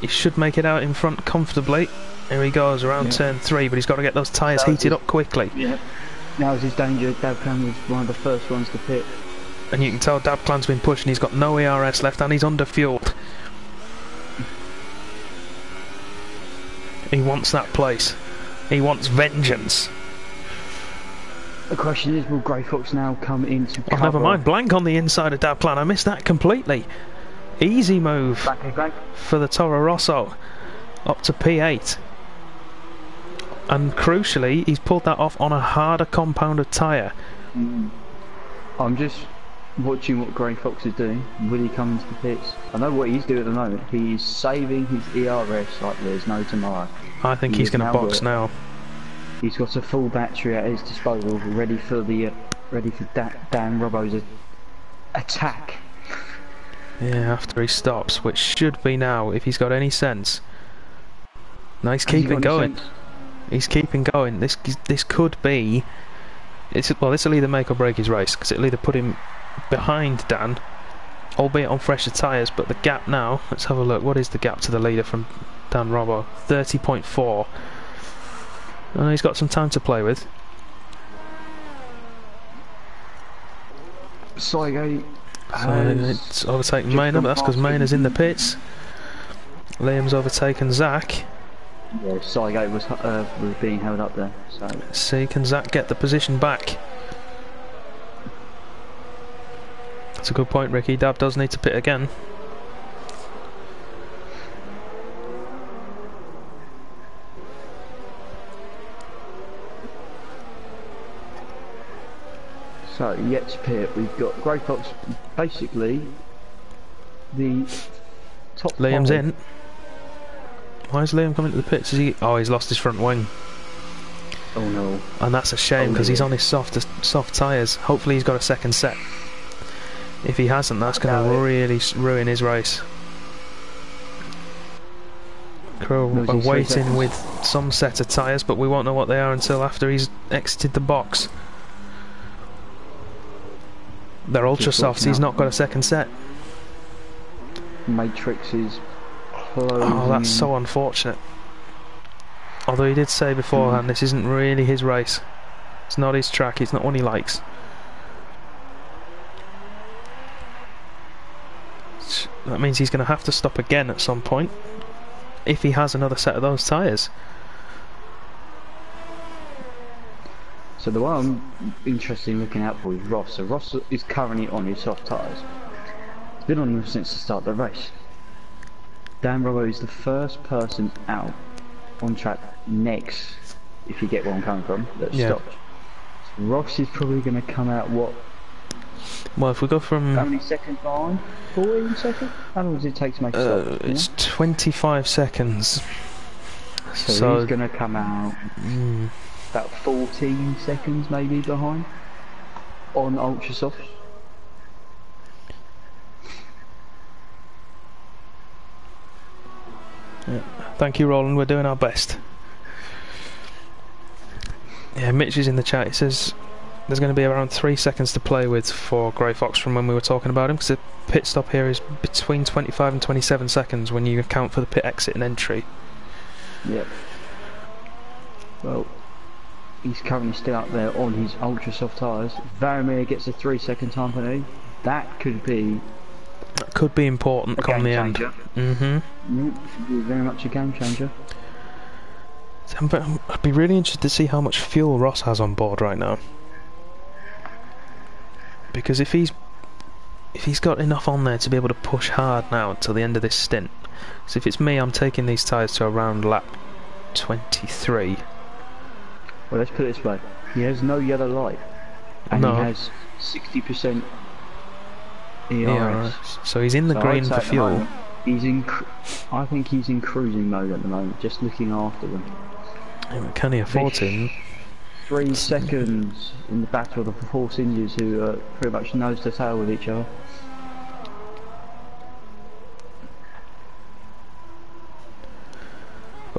S1: He should make it out in front comfortably. Here he goes around turn 3, but he's got to get those tyres heated up quickly.
S2: Yeah. Now's his danger. Dabclan was one of the first ones to pit.
S1: And you can tell Dabclan's been pushing, he's got no ERS left and he's under-fueled. He wants that place. He wants vengeance.
S2: The question is, will Grey Fox now come into cover?
S1: Oh, never mind. Blank on the inside of Dabclan. I missed that completely. Easy move for the Toro Rosso. Up to P8. And crucially, he's pulled that off on a harder compounded tyre.
S2: I'm just watching what Grey Fox is doing. Will he come into the pits? I know what he's doing at the moment. He's saving his ERS like there's no tomorrow.
S1: I think he's going to box now.
S2: He's got a full battery at his disposal, ready for Dan Robbo's attack.
S1: Yeah, after he stops, which should be now, if he's got any sense. No, he's keeping going. He's keeping going. This could be. This will either make or break his race, because it'll either put him behind Dan, albeit on fresher tyres. But the gap now, let's have a look. What is the gap to the leader from Dan Robbo? 30.4. He's got some time to play with.
S2: Saigo
S1: it's overtaken Maynard, but that's because Maynard's in the pits. Liam's overtaken Zach.
S2: Yeah, Saigo was being held up there. So
S1: see, can Zach get the position back? That's a good point, Ricky. Dab does need to pit again.
S2: So, yet to pit, we've got Grey Fox, basically, the top
S1: Liam's
S2: 5.
S1: in. Why is Liam coming to the pits? Oh, he's lost his front wing.
S2: Oh no.
S1: And that's a shame, because he's on his soft tyres. Hopefully he's got a second set. If he hasn't, that's going to really ruin his race. Crew are waiting with some set of tyres, but we won't know what they are until after he's exited the box. They're ultra softs, he's not got a second set.
S2: Matrix is closing.
S1: Oh, that's so unfortunate. Although he did say beforehand, this isn't really his race. It's not his track, it's not one he likes. that means he's going to have to stop again at some point if he has another set of those tyres.
S2: So the one I'm interested in looking out for is Ross. So Ross is currently on his soft tyres. He's been on them since the start of the race. Dan Robbo is the first person out on track next, if you get where I'm coming from, that stopped. So Ross is probably going to come out, what?
S1: Well, if we go from...
S2: How many seconds behind? 14 seconds? How long does it take to make a stop?
S1: It's 25 seconds.
S2: So he's going to come out about 14 seconds maybe behind on ultra soft.
S1: Yeah. Thank you, Roland. We're doing our best. Yeah, Mitch is in the chat. He says there's going to be around 3 seconds to play with for Grey Fox from when we were talking about him, because the pit stop here is between 25 and 27 seconds when you account for the pit exit and entry.
S2: Yep. Well, he's currently still up there on his ultra soft tyres. If Varamir gets a 3 second time penalty, that could be
S1: important come the end.
S2: Could be very much a game changer.
S1: I'd be really interested to see how much fuel Ross has on board right now, because if he's got enough on there to be able to push hard now until the end of this stint. So if it's me, I'm taking these tyres to around lap 23.
S2: Well, let's put it this way: he has no yellow light, and he has 60% ERS.
S1: So he's in the green for fuel.
S2: I think he's in cruising mode at the moment, just looking after them.
S1: Yeah, can he afford to?
S2: 3 seconds in the battle of the four Indians who are pretty much nose to tail with each other.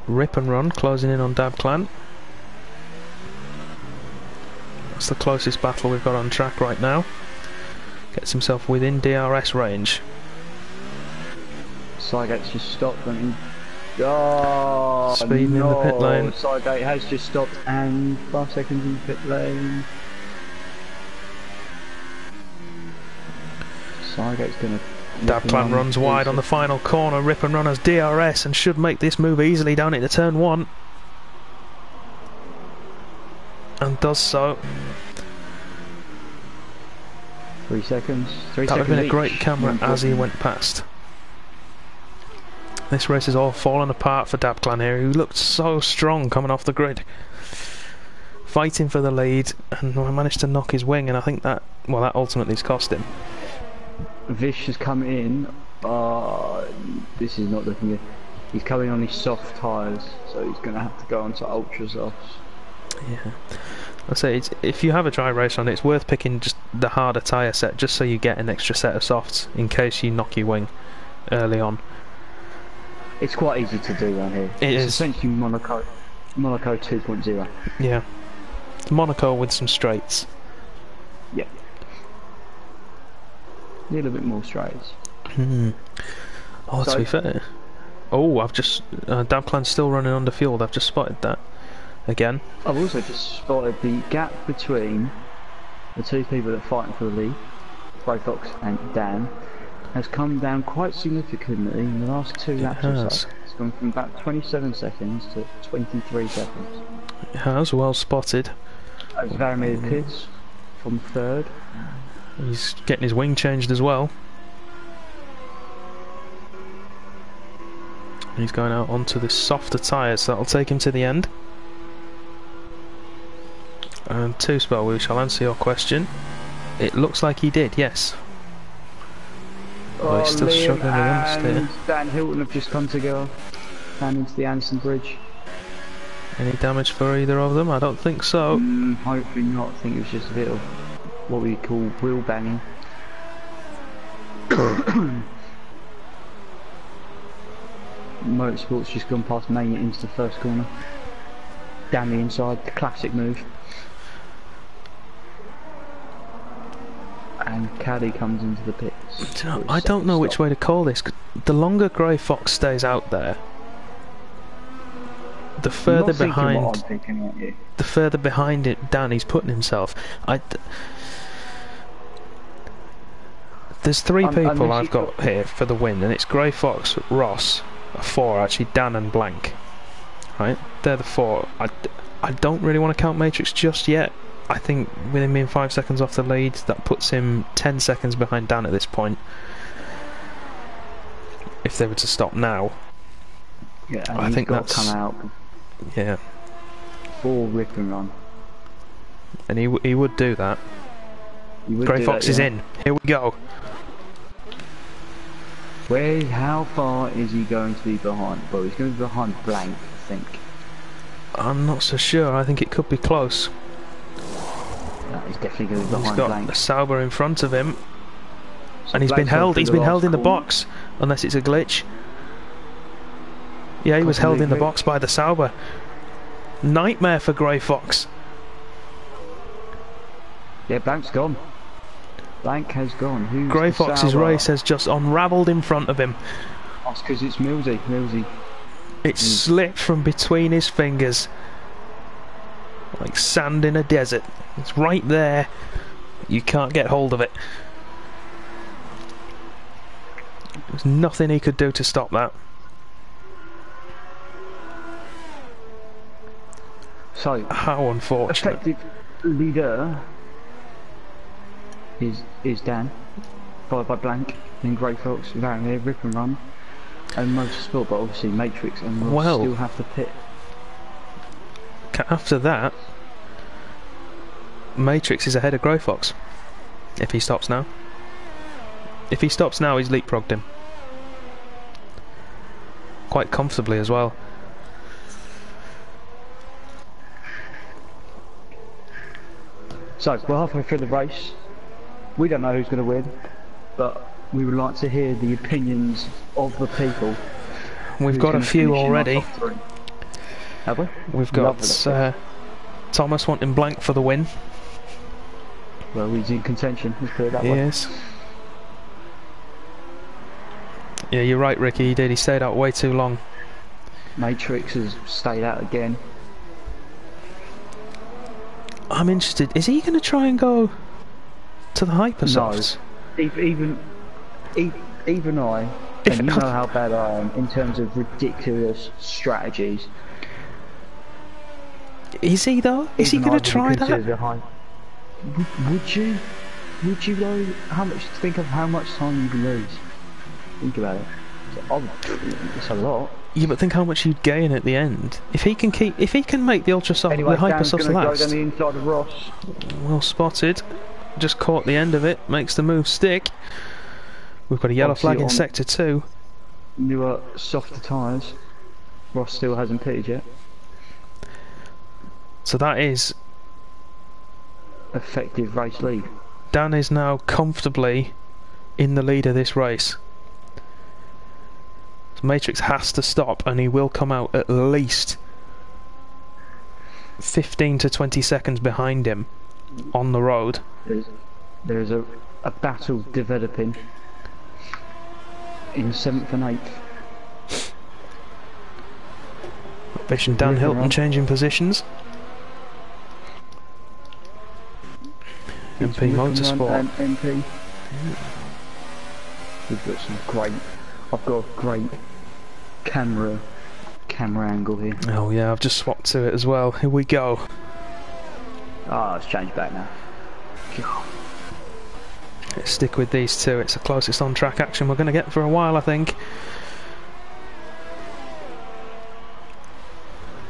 S1: Rip and Run closing in on Dab Clan. That's the closest battle we've got on track right now. Gets himself within DRS range.
S2: Sygate's just stopped and speeding
S1: in the pit lane.
S2: Sygate has just stopped and 5 seconds in the pit lane. Sygate's gonna...
S1: Dabclan runs wide on the final corner. Rip and Run has DRS and should make this move easily down into turn 1. And does so.
S2: 3 seconds.
S1: That would have been a great camera as he went past. This race is all falling apart for Dabclan here, who looked so strong coming off the grid. Fighting for the lead, and managed to knock his wing, and I think that, well, that ultimately has cost him.
S2: Vish has come in. This is not looking good. He's coming on his soft tyres, so he's going to have to go onto ultra softs.
S1: Yeah. I say, if you have a dry race on it, it's worth picking just the harder tyre set, just so you get an extra set of softs in case you knock your wing early on.
S2: It's quite easy to do around here. It's essentially Monaco 2.0.
S1: Yeah. Monaco with some straights.
S2: Yeah. A little bit more straights.
S1: Oh, to be fair. Oh, I've just... Dabclan's still running under fuel. I've just spotted that. Again.
S2: I've also just spotted the gap between the two people that are fighting for the lead, Grey Fox and Dan, has come down quite significantly in the last 2 laps or so. It's gone from about 27 seconds to 23 seconds.
S1: It has, well spotted.
S2: Varamir pits from 3rd.
S1: He's getting his wing changed as well. He's going out onto the softer tyres, so that'll take him to the end. And 2Spell, we shall answer your question. It looks like he did, yes. Oh, he's still struggling with understeer.
S2: Dan Hilton have just come together down into the Anderson Bridge.
S1: Any damage for either of them? I don't think so.
S2: Hopefully not. I think it was just a bit of what we call wheel banging. Motorsport's just gone past main into the first corner. Down the inside, the classic move. And Caddy comes into the pits.
S1: I don't know which way to call this. The longer Grey Fox stays out there, the further behind. The further behind it Dan he's putting himself. There's three people
S2: unless
S1: I've
S2: you've
S1: got here for the win, and it's Grey Fox, Ross, four actually, Dan and Blank. Right, they're the four. I don't really want to count Matrix just yet. I think with him being 5 seconds off the lead, that puts him 10 seconds behind Dan at this point. If they were to stop now,
S2: Yeah, and
S1: I
S2: he's
S1: think
S2: got
S1: that's
S2: to come out
S1: yeah,
S2: for rip and run.
S1: and he would do that.
S2: He would
S1: Grey
S2: do
S1: Fox
S2: that,
S1: is
S2: yeah.
S1: in. Here we go.
S2: How far is he going to be behind? Well, he's going to be behind Blank, I think.
S1: I'm not so sure. I think it could be close.
S2: No, he's definitely going to be
S1: He's
S2: behind
S1: got
S2: Blank.
S1: a Sauber in front of him,
S2: So
S1: and he's been
S2: Blank's
S1: held.
S2: going
S1: He's
S2: through
S1: been held in the
S2: corner.
S1: box, unless it's a glitch. Yeah, he was held in the box by the Sauber. Nightmare for Grey Fox.
S2: Yeah, Blank's gone. Blank has gone. Who's
S1: Grey
S2: the
S1: Fox's
S2: Sauber?
S1: race has just unravelled in front of him.
S2: That's because it's Millsy.
S1: It slipped from between his fingers like sand in a desert. It's right there. You can't get hold of it. There's nothing he could do to stop that.
S2: So,
S1: How unfortunate.
S2: effective leader is Dan, followed by Blank, then Grey Fox, Varamir, Rip and Run, and Motorsport, but obviously Matrix and Ross
S1: Well,
S2: still have to pit.
S1: After that, Matrix is ahead of Grey Fox. If he stops now. If he stops now, he's leapfrogged him. Quite comfortably as well.
S2: So, we're halfway through the race. We don't know who's going to win, but we would like to hear the opinions of the people.
S1: We've
S2: who's
S1: got a
S2: gonna
S1: few
S2: finish in our
S1: already.
S2: top three. Have we?
S1: We've got
S2: Lovely.
S1: Thomas wanting Blank for the win.
S2: Well, he's in contention, let's put it that way.
S1: Yes. Yeah, you're right, Ricky. He did. He stayed out way too long.
S2: Matrix has stayed out again.
S1: I'm interested. Is he going to try and go to the hypersofts?
S2: No. Even I,
S1: If-
S2: and you know how bad I am in terms of ridiculous strategies.
S1: Is he though? Is he
S2: even
S1: going
S2: I
S1: to try
S2: would
S1: that?
S2: consider the high- Would you? Would you though? Think of how much time you can lose. Think about it. It's a lot.
S1: Yeah, but think how much you'd gain at the end if he can make the ultra soft,
S2: Anyway,
S1: the
S2: Dan's
S1: hypersofts
S2: going to go
S1: last.
S2: down the inside of Ross.
S1: Well spotted. Just caught the end of it. Makes the move stick. We've got a yellow
S2: Obviously
S1: flag in
S2: on-
S1: sector 2.
S2: Newer, softer tyres. Ross still hasn't pitted yet.
S1: So that is
S2: Effective race lead.
S1: Dan is now comfortably in the lead of this race. So Matrix has to stop, and he will come out at least 15 to 20 seconds behind him on the road.
S2: There's a battle developing in 7th and 8th.
S1: Bish and Dan
S2: Rip and
S1: Hilton
S2: run.
S1: changing positions.
S2: It's
S1: MP
S2: Rip and
S1: Motorsport.
S2: Run and MP. We've got some great. I've got a great camera angle here.
S1: Oh yeah, I've just swapped to it as well. Here we go.
S2: Ah, it's changed back now.
S1: Let's stick with these two. It's the closest on-track action we're going to get for a while, I think.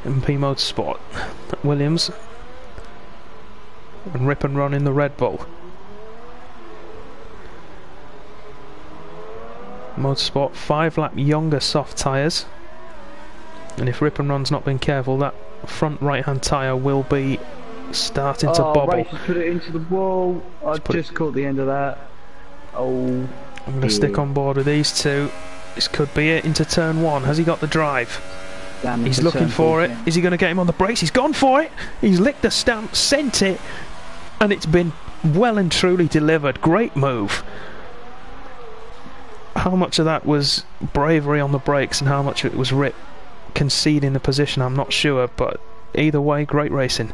S1: MP Motorsport. Williams. And Rip and Run in the Red Bull. Motorsport 5-lap younger soft tyres. And if Rip and Run's not been careful, that front right-hand tyre will be starting to bobble.
S2: Race has put it into the wall. I just caught the end of that. Oh,
S1: I'm going to stick on board with these two. This could be it into turn 1. Has he got the drive?
S2: damn,
S1: He's
S2: it's a
S1: looking
S2: turn
S1: for it.
S2: again.
S1: Is he going to get him on the brakes? He's gone for it. He's licked the stamp, sent it, and it's been well and truly delivered. Great move. How much of that was bravery on the brakes and how much of it was Rip conceding the position, I'm not sure, but either way, great racing.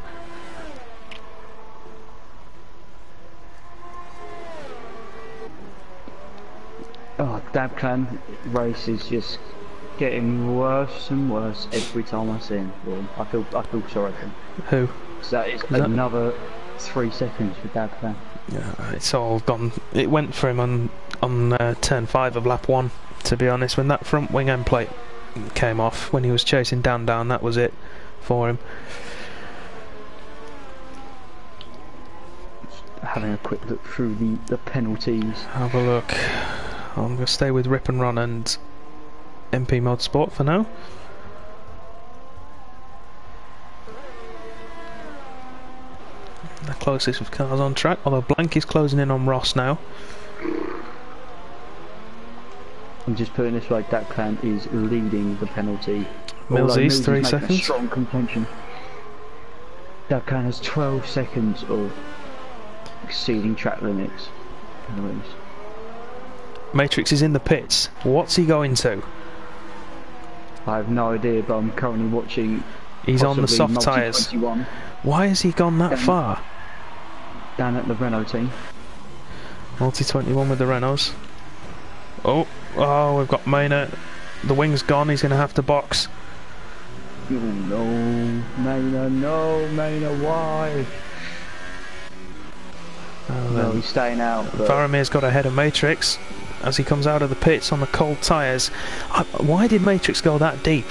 S2: Dabclan race is just getting worse and worse every time I see him. Well, I feel sorry for him.
S1: Who?
S2: So that is another 3 seconds for Dabclan.
S1: Yeah, it's all gone. It went for him on turn 5 of lap 1. To be honest, when that front wing end plate came off, when he was chasing down, that was it for him.
S2: Having a quick look through the penalties.
S1: Have a look. I'm going to stay with Rip and Run and MP Motorsport for now. The closest of cars on track, although Blank is closing in on Ross now.
S2: I'm just putting this way, Dabclan is leading the penalty.
S1: Millsy's 3
S2: making
S1: seconds.
S2: A strong contention. Dabclan has 12 seconds of exceeding track limits.
S1: Matrix is in the pits. What's he going to?
S2: I have no idea, but I'm currently watching.
S1: He's on the soft tyres. Why has he gone that far?
S2: Down at the Renault team.
S1: Multi-21 with the Renaults. Oh, we've got Maynard. The wing's gone, he's going to have to box.
S2: Oh no, Maynard, why? No, he's staying out.
S1: Faramir's got ahead of Matrix as he comes out of the pits on the cold tyres. Why did Matrix go that deep?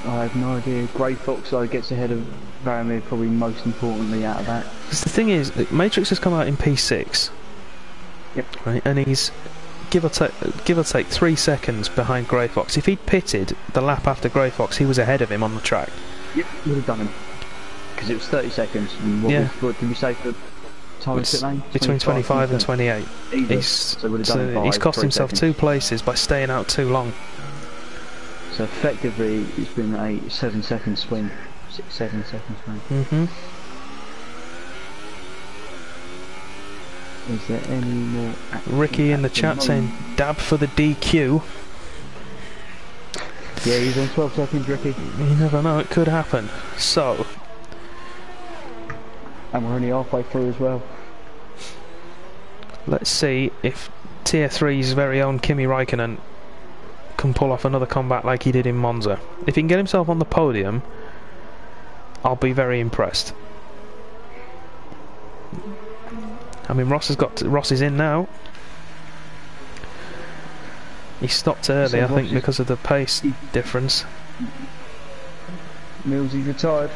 S2: I have no idea. Grey Fox though gets ahead of Faramir, probably most importantly out of that.
S1: Because the thing is, Matrix has come out in P6.
S2: Yep.
S1: Right, and he's give or take 3 seconds behind Grey Fox. If he'd pitted the lap after Grey Fox, he was ahead of him on the track.
S2: Yep, would have done him. Because it was 30 seconds. And what did we say for time in pit lane?
S1: Between 25 and 28. He's cost himself 2 places by staying out too long.
S2: So effectively, it's been a 7-second swing. 6-7 second swing. Is there any more
S1: Ricky in the chat saying dab for the DQ.
S2: Yeah, he's on 12 seconds, Ricky.
S1: You never know, it could happen. So,
S2: and we're only halfway through as well.
S1: Let's see if Tier 3's very own Kimi Raikkonen can pull off another comeback like he did in Monza. If he can get himself on the podium, I'll be very impressed. I mean, Ross is in now. He stopped early, I think, because of the pace difference.
S2: Millsy's retired.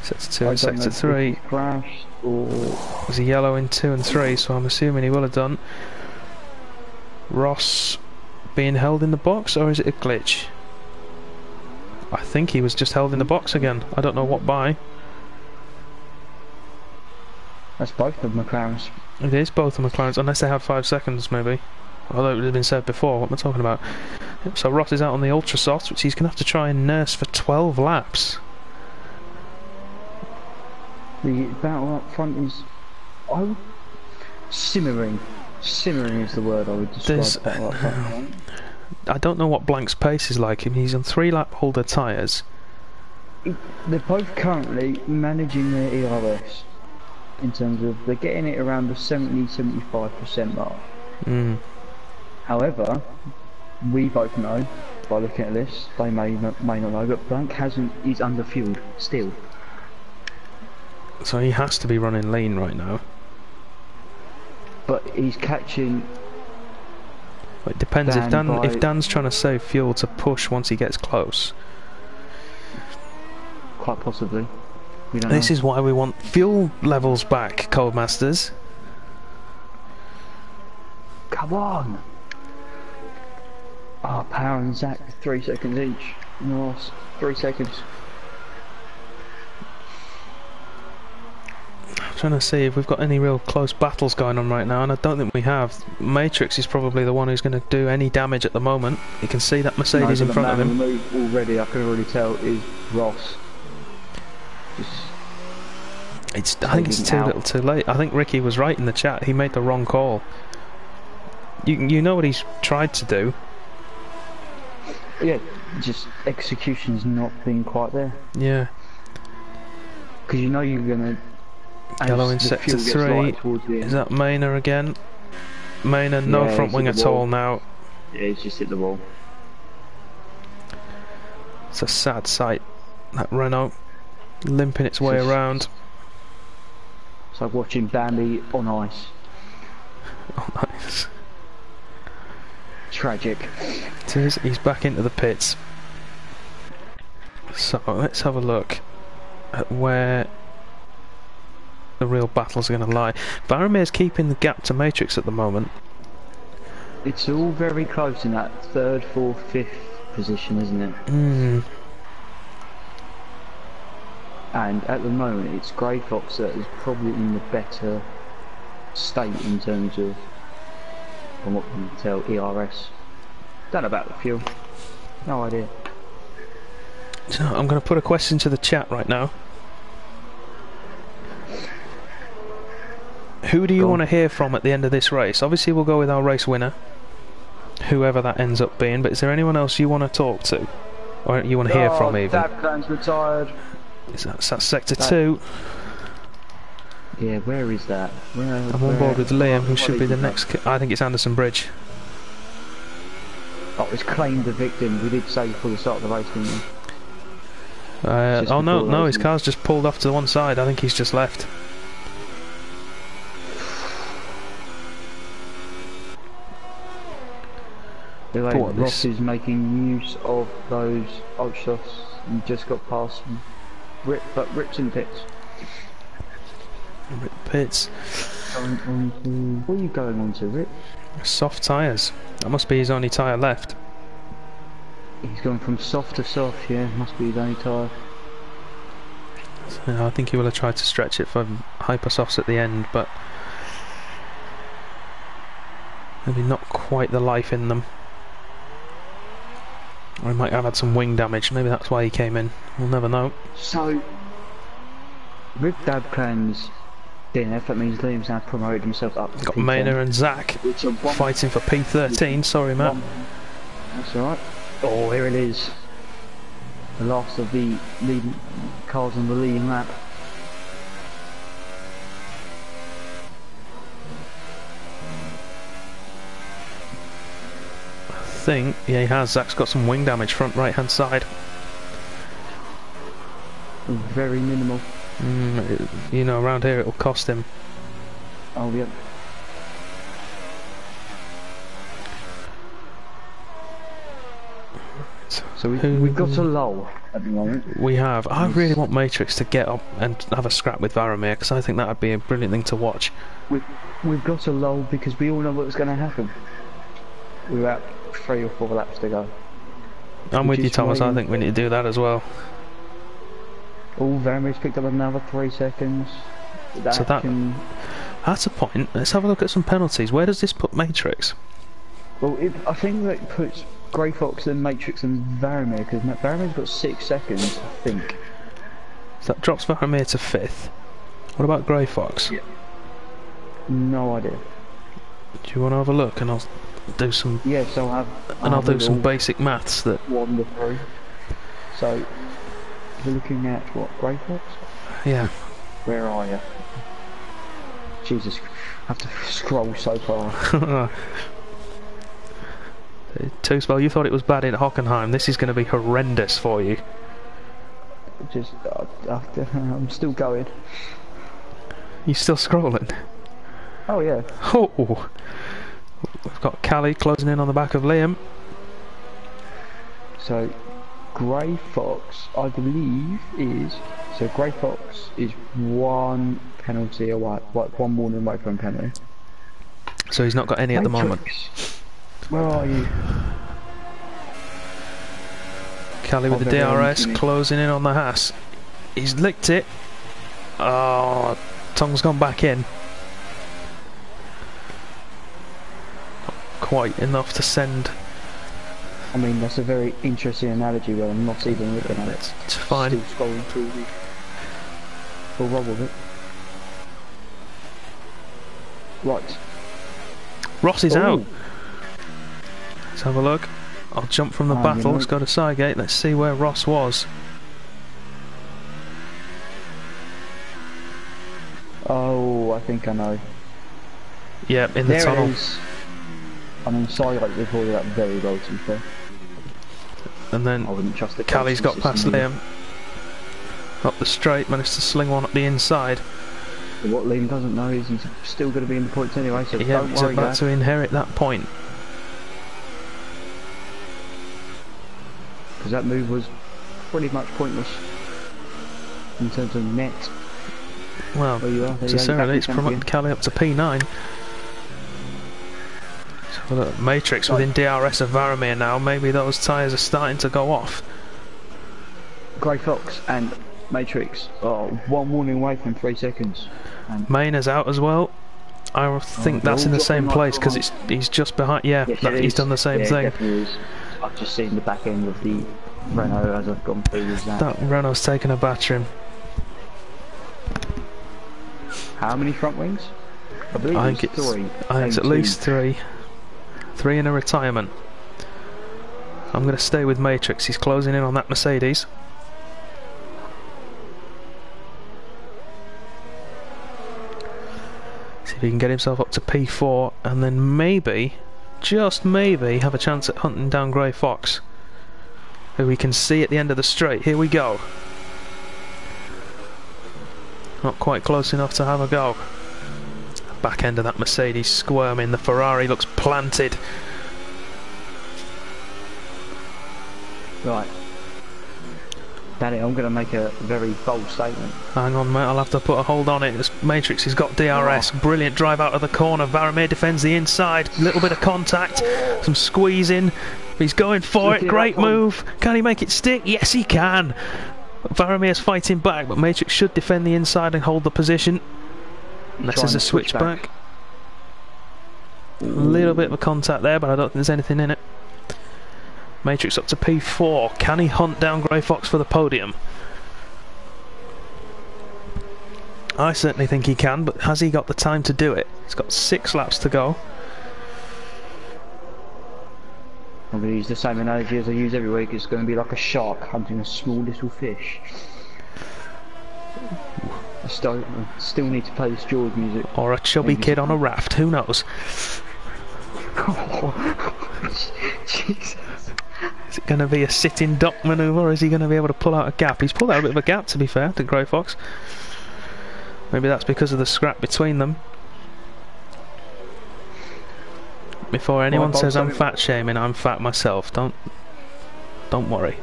S1: Sector 2 and Sector 3.
S2: Crashed or
S1: There's a yellow in 2 and 3, so I'm assuming he will have done. Ross being held in the box, or is it a glitch? I think he was just held in the box again. I don't know what by.
S2: That's both of McLaren's.
S1: It is both of McLaren's, unless they had 5 seconds maybe. Although it would have been said before, what am I talking about? Yep, so Ross is out on the Ultra Soft, which he's going to have to try and nurse for 12 laps.
S2: The battle up front is simmering. Simmering is the word I would describe.
S1: I don't know what Blank's pace is like. I mean, he's on 3 lap holder tyres.
S2: They're both currently managing their ERS in terms of they're getting it around the 70-75% mark. However, we both know by looking at this, they may not know, but Blank he's underfueled still.
S1: So he has to be running lean right now.
S2: But he's catching.
S1: It depends if Dan's trying to save fuel to push once he gets close.
S2: Quite possibly. We don't know.
S1: This is why we want fuel levels back, Codemasters.
S2: Come on! Oh, Power and Zach, 3 seconds each. Ross, 3 seconds.
S1: I'm trying to see if we've got any real close battles going on right now, and I don't think we have. Matrix is probably the one who's going to do any damage at the moment. You can see that Mercedes in front of him.
S2: The move already, I can already tell, is Ross.
S1: I think it's too little too late. I think Ricky was right in the chat. He made the wrong call. You know what he's tried to do.
S2: Yeah, just execution's not been quite there.
S1: Yeah.
S2: Because you know you're gonna.
S1: Yellow in sector 3. Is that Maynard again? Maynard, no
S2: Yeah,
S1: front
S2: he's
S1: wing
S2: hit the
S1: at all
S2: wall.
S1: now.
S2: Yeah, he's just hit the wall.
S1: It's a sad sight. That Renault limping its
S2: It's
S1: way
S2: just-
S1: around.
S2: It's like watching Bambi on ice.
S1: Oh, nice.
S2: Tragic.
S1: It is. He's back into the pits. So let's have a look at where the real battles are going to lie. Varamir's keeping the gap to Matrix at the moment.
S2: It's all very close in that third, fourth, fifth position, isn't it? And at the moment, it's Grey Fox that is probably in the better state in terms of, from what we can tell, ERS. Don't know about the fuel. No idea.
S1: So I'm going to put a question to the chat right now. Who do you want to hear from at the end of this race? Obviously we'll go with our race winner, whoever that ends up being, but is there anyone else you want to talk to? Or you want to hear from even?
S2: Dabcan's retired.
S1: That's sector 2.
S2: Yeah, where is that?
S1: I'm on board with Liam, who should be the next... I think it's Anderson Bridge.
S2: Oh, it's claimed the victim. We did say before the start of the race, didn't we?
S1: Oh no, his car's just pulled off to the one side. I think he's just left.
S2: Ross is making use of those ultras and just got past Rip, but Rip's in the pits.
S1: Rip pits.
S2: What are you going on to, Rip?
S1: Soft tyres. That must be his only tyre left.
S2: He's going from soft to soft, yeah, must be his only tyre.
S1: So I think he will have tried to stretch it for hyper softs at the end, but maybe not quite the life in them. Or he might have had some wing damage, maybe that's why he came in. We'll never know.
S2: So, with Dabclan's DNF, that means Liam's now promoted himself up to
S1: Got
S2: P10.
S1: Maynard and Zach fighting for P13, sorry Matt.
S2: That's alright. Oh, here it is. The last of the leading cars on the leading lap.
S1: I think, yeah he has, Zach's got some wing damage front right hand side.
S2: Very minimal.
S1: You know, around here it'll cost him.
S2: Oh, yeah. So we've got a lull at the moment.
S1: We have. I really want Matrix to get up and have a scrap with Varamir, because I think that would be a brilliant thing to watch.
S2: We've got a lull because we all know what's going to happen. We're about 3 or 4 laps to go.
S1: I'm with you, Thomas. I think we need to do that as well.
S2: Oh, Varamir's picked up another 3 seconds.
S1: So that's a point. Let's have a look at some penalties. Where does this put Matrix?
S2: Well, I think that puts Grey Fox and Matrix and Varamir, because Varamir's got 6 seconds, I think.
S1: So that drops Varamir to 5th. What about Grey Fox?
S2: Yeah. No idea.
S1: Do you want to have a look and I'll do some...
S2: Yes,
S1: I'll do some basic maths that...
S2: 1 to 3. So, we're looking at what, Grey Fox?
S1: Yeah.
S2: Where are you? Jesus, I have to scroll so far.
S1: Tooswell, you thought it was bad in Hockenheim. This is going to be horrendous for you.
S2: Just, I'm still going.
S1: You still scrolling?
S2: Oh yeah.
S1: Oh, we've got Callie closing in on the back of Liam.
S2: So, Grey Fox, I believe, is... So Grey Fox is 1 penalty away, 1 warning away from penalty.
S1: So he's not got any at the moment.
S2: Where are you?
S1: Callie with the DRS closing in on the Haas. He's licked it. Oh, tongue's gone back in. Not quite enough to send.
S2: I mean, that's a very interesting analogy where I'm not even looking at it.
S1: It's fine.
S2: Still scrolling through the full roll with it. Right.
S1: Ross is out. Let's have a look. I'll jump from the battle. Let's go to Sidegate. Let's see where Ross was.
S2: Oh, I think I know.
S1: Yeah, in the tunnel.
S2: I mean, Side they've ordered that very well, to be fair.
S1: And then
S2: I wouldn't trust the
S1: Callie's got
S2: system
S1: past
S2: either.
S1: Liam. Up the straight, managed to sling one up the inside.
S2: But what Liam doesn't know is he's still going to be in the points anyway, so
S1: Yeah,
S2: don't
S1: he's
S2: worry,
S1: about
S2: Dad.
S1: to inherit that point.
S2: Because that move was pretty much pointless in terms of net.
S1: Well,
S2: There you are. There you go,
S1: necessarily,
S2: you're
S1: it's
S2: back in
S1: promoted Callie up to P9. So look, Matrix within DRS of Varamir now. Maybe those tyres are starting to go off.
S2: Grey Fox and Matrix are one warning away from 3 seconds. And
S1: Maynard's out as well. I think
S2: they're
S1: that's
S2: all
S1: in the same
S2: dropping
S1: place
S2: like
S1: because he's just behind. Yeah,
S2: yes, it
S1: he's
S2: is.
S1: done the same
S2: Yeah,
S1: thing.
S2: It definitely is. I've just seen the back end of the Renault as I've gone through with that.
S1: That Renault's taken a battering.
S2: How many front wings? I believe
S1: I think
S2: it's three.
S1: I think it's at least three. Three in a retirement. I'm going to stay with Matrix. He's closing in on that Mercedes. See if he can get himself up to P4 and then maybe, just maybe, have a chance at hunting down Grey Fox, who we can see at the end of the straight. Here we go. Not quite close enough to have a go. Back end of that Mercedes squirming. The Ferrari looks planted.
S2: Right. Danny, I'm going to make a very bold statement.
S1: Hang on, mate, I'll have to put a hold on it. This Matrix has got DRS. Brilliant drive out of the corner. Varamir defends the inside. Little bit of contact. Some squeezing. He's going for it. Great move. Can he make it stick? Yes, he can. Varamir's fighting back, but Matrix should defend the inside and hold the position. Unless there's a switchback. A little bit of a contact there, but I don't think there's anything in it. Matrix up to P4. Can he hunt down Grey Fox for the podium? I certainly think he can, but has he got the time to do it? He's got 6 laps to go.
S2: I'm going to use the same analogy as I use every week. It's going to be like a shark hunting a small little fish. I still need to play this George music.
S1: Or a chubby kid on a raft, who knows?
S2: Jesus.
S1: Is it going to be a sitting duck manoeuvre, or is he going to be able to pull out a gap? He's pulled out a bit of a gap, to be fair, to Grey Fox. Maybe that's because of the scrap between them. Before anyone says I'm fat shaming, I'm fat myself. Don't worry.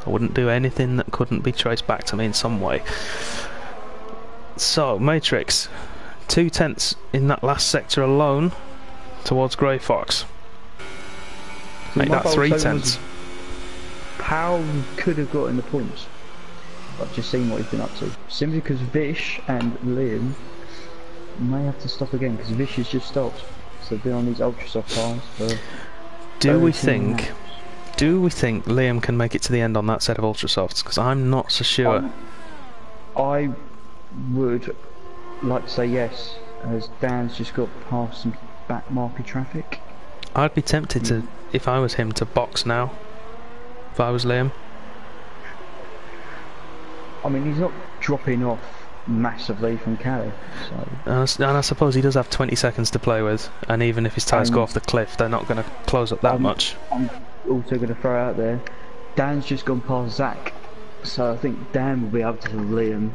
S1: I wouldn't do anything that couldn't be traced back to me in some way. So, Matrix, 2/10 in that last sector alone towards Grey Fox. Make that 3/10.
S2: How he could have got in the points. I've just seen what he's been up to. Simply because Vish and Liam may have to stop again, because Vish has just stopped. So they've been on these ultra soft tyres for...
S1: Do we think Liam can make it to the end on that set of ultra softs? Because I'm not so sure.
S2: I would like to say yes, as Dan's just got past some back marker traffic.
S1: I'd be tempted to, if I was him, to box now. If I was Liam.
S2: I mean, he's not dropping off massively from Calais, so...
S1: And I suppose he does have 20 seconds to play with, and even if his tyres go off the cliff, they're not going to close up that much.
S2: I'm also going to throw out there, Dan's just gone past Zach, so I think Dan will be able to tell Liam,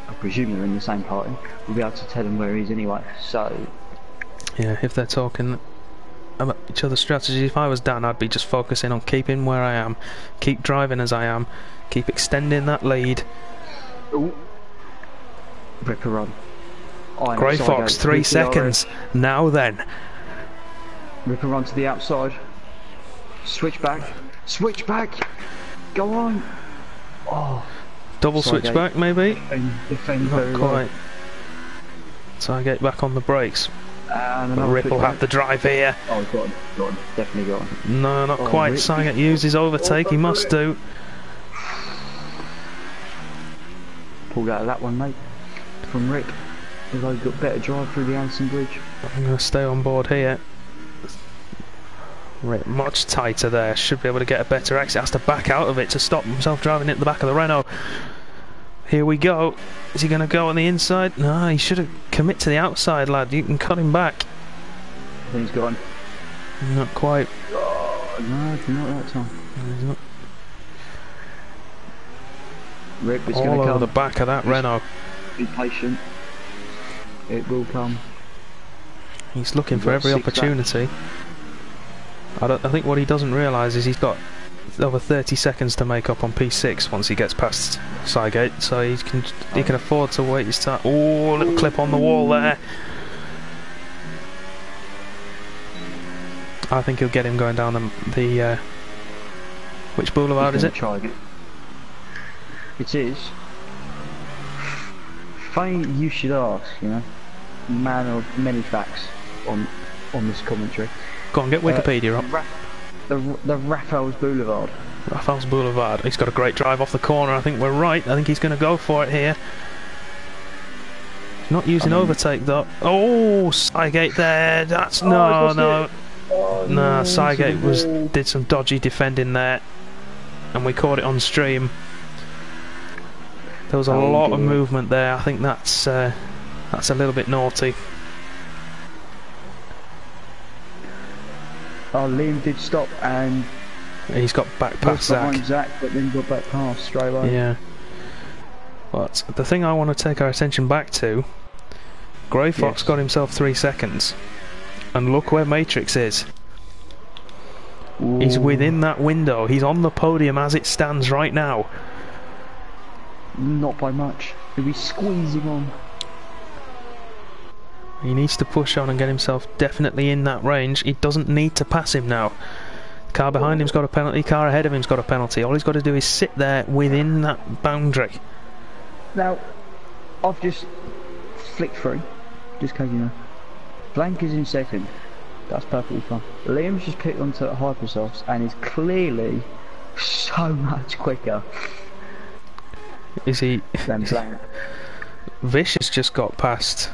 S2: I presume they're in the same party, will be able to tell him where he is anyway, so...
S1: Yeah, if they're talking about each other's strategy, if I was Dan, I'd be just focusing on keeping where I am, keep driving as I am, keep extending that lead.
S2: Ooh. Ripper run.
S1: Grey Fox, 3 seconds. Now then.
S2: Ripper run to the outside. Switch back. Switch back. Go on. Oh.
S1: Double switchback, maybe?
S2: Defend
S1: Not
S2: very
S1: quite.
S2: well.
S1: So I get back on the brakes.
S2: And
S1: Ripple had the drive here.
S2: Oh, got him. Definitely got him.
S1: No, not quite.
S2: Rick.
S1: Saget used his overtake. He must do.
S2: Pulled out of that one, mate. From Rick. Although he got better drive through the Anderson Bridge.
S1: I'm going to stay on board here. Rick much tighter there. Should be able to get a better exit. Has to back out of it to stop himself driving at the back of the Renault. Here we go. Is he going to go on the inside? No, he should have commit to the outside, lad. You can cut him back.
S2: I think he's got him.
S1: Not quite.
S2: Oh, no, not that time.
S1: He's not.
S2: Rip, it's
S1: All
S2: going to
S1: over
S2: come.
S1: the back of that Renault.
S2: Be patient. It will come.
S1: He's looking
S2: We've
S1: for
S2: got
S1: every
S2: 6 laps.
S1: opportunity. I think what he doesn't realise is he's got over 30 seconds to make up on P6 once he gets past Cygate, so he can afford to wait his time. Oh, little clip on the wall there. I think he'll get him going down the which boulevard is it?
S2: Try again. It is. Funny you should ask, you know. Man of many facts on this commentary.
S1: Go on, get Wikipedia up.
S2: The Raffles Boulevard.
S1: Raffles Boulevard. He's got a great drive off the corner. I think we're right. I think he's going to go for it here. He's not using overtake though. Oh, Cygate there. That's no.
S2: Oh,
S1: Nah, Cygate did some dodgy defending there, and we caught it on stream. There was a lot of movement there. I think that's a little bit naughty.
S2: Oh, Liam did stop and
S1: He's got back past
S2: behind
S1: Zach.
S2: Zach, but then got back past straight away.
S1: Yeah. But the thing I want to take our attention back to, Grey Fox got himself 3 seconds. And look where Matrix is.
S2: Ooh.
S1: He's within that window. He's on the podium as it stands right now.
S2: Not by much. He'll be squeezing on.
S1: He needs to push on and get himself definitely in that range. He doesn't need to pass him now. Car behind him's got a penalty, car ahead of him's got a penalty. All he's got to do is sit there within that boundary.
S2: Now, I've just flicked through, just because you know. Blank is in second. That's perfectly fine. Liam's just picked onto Hypersofts and is clearly so much quicker
S1: Is he?
S2: than Blank.
S1: Vish has just got past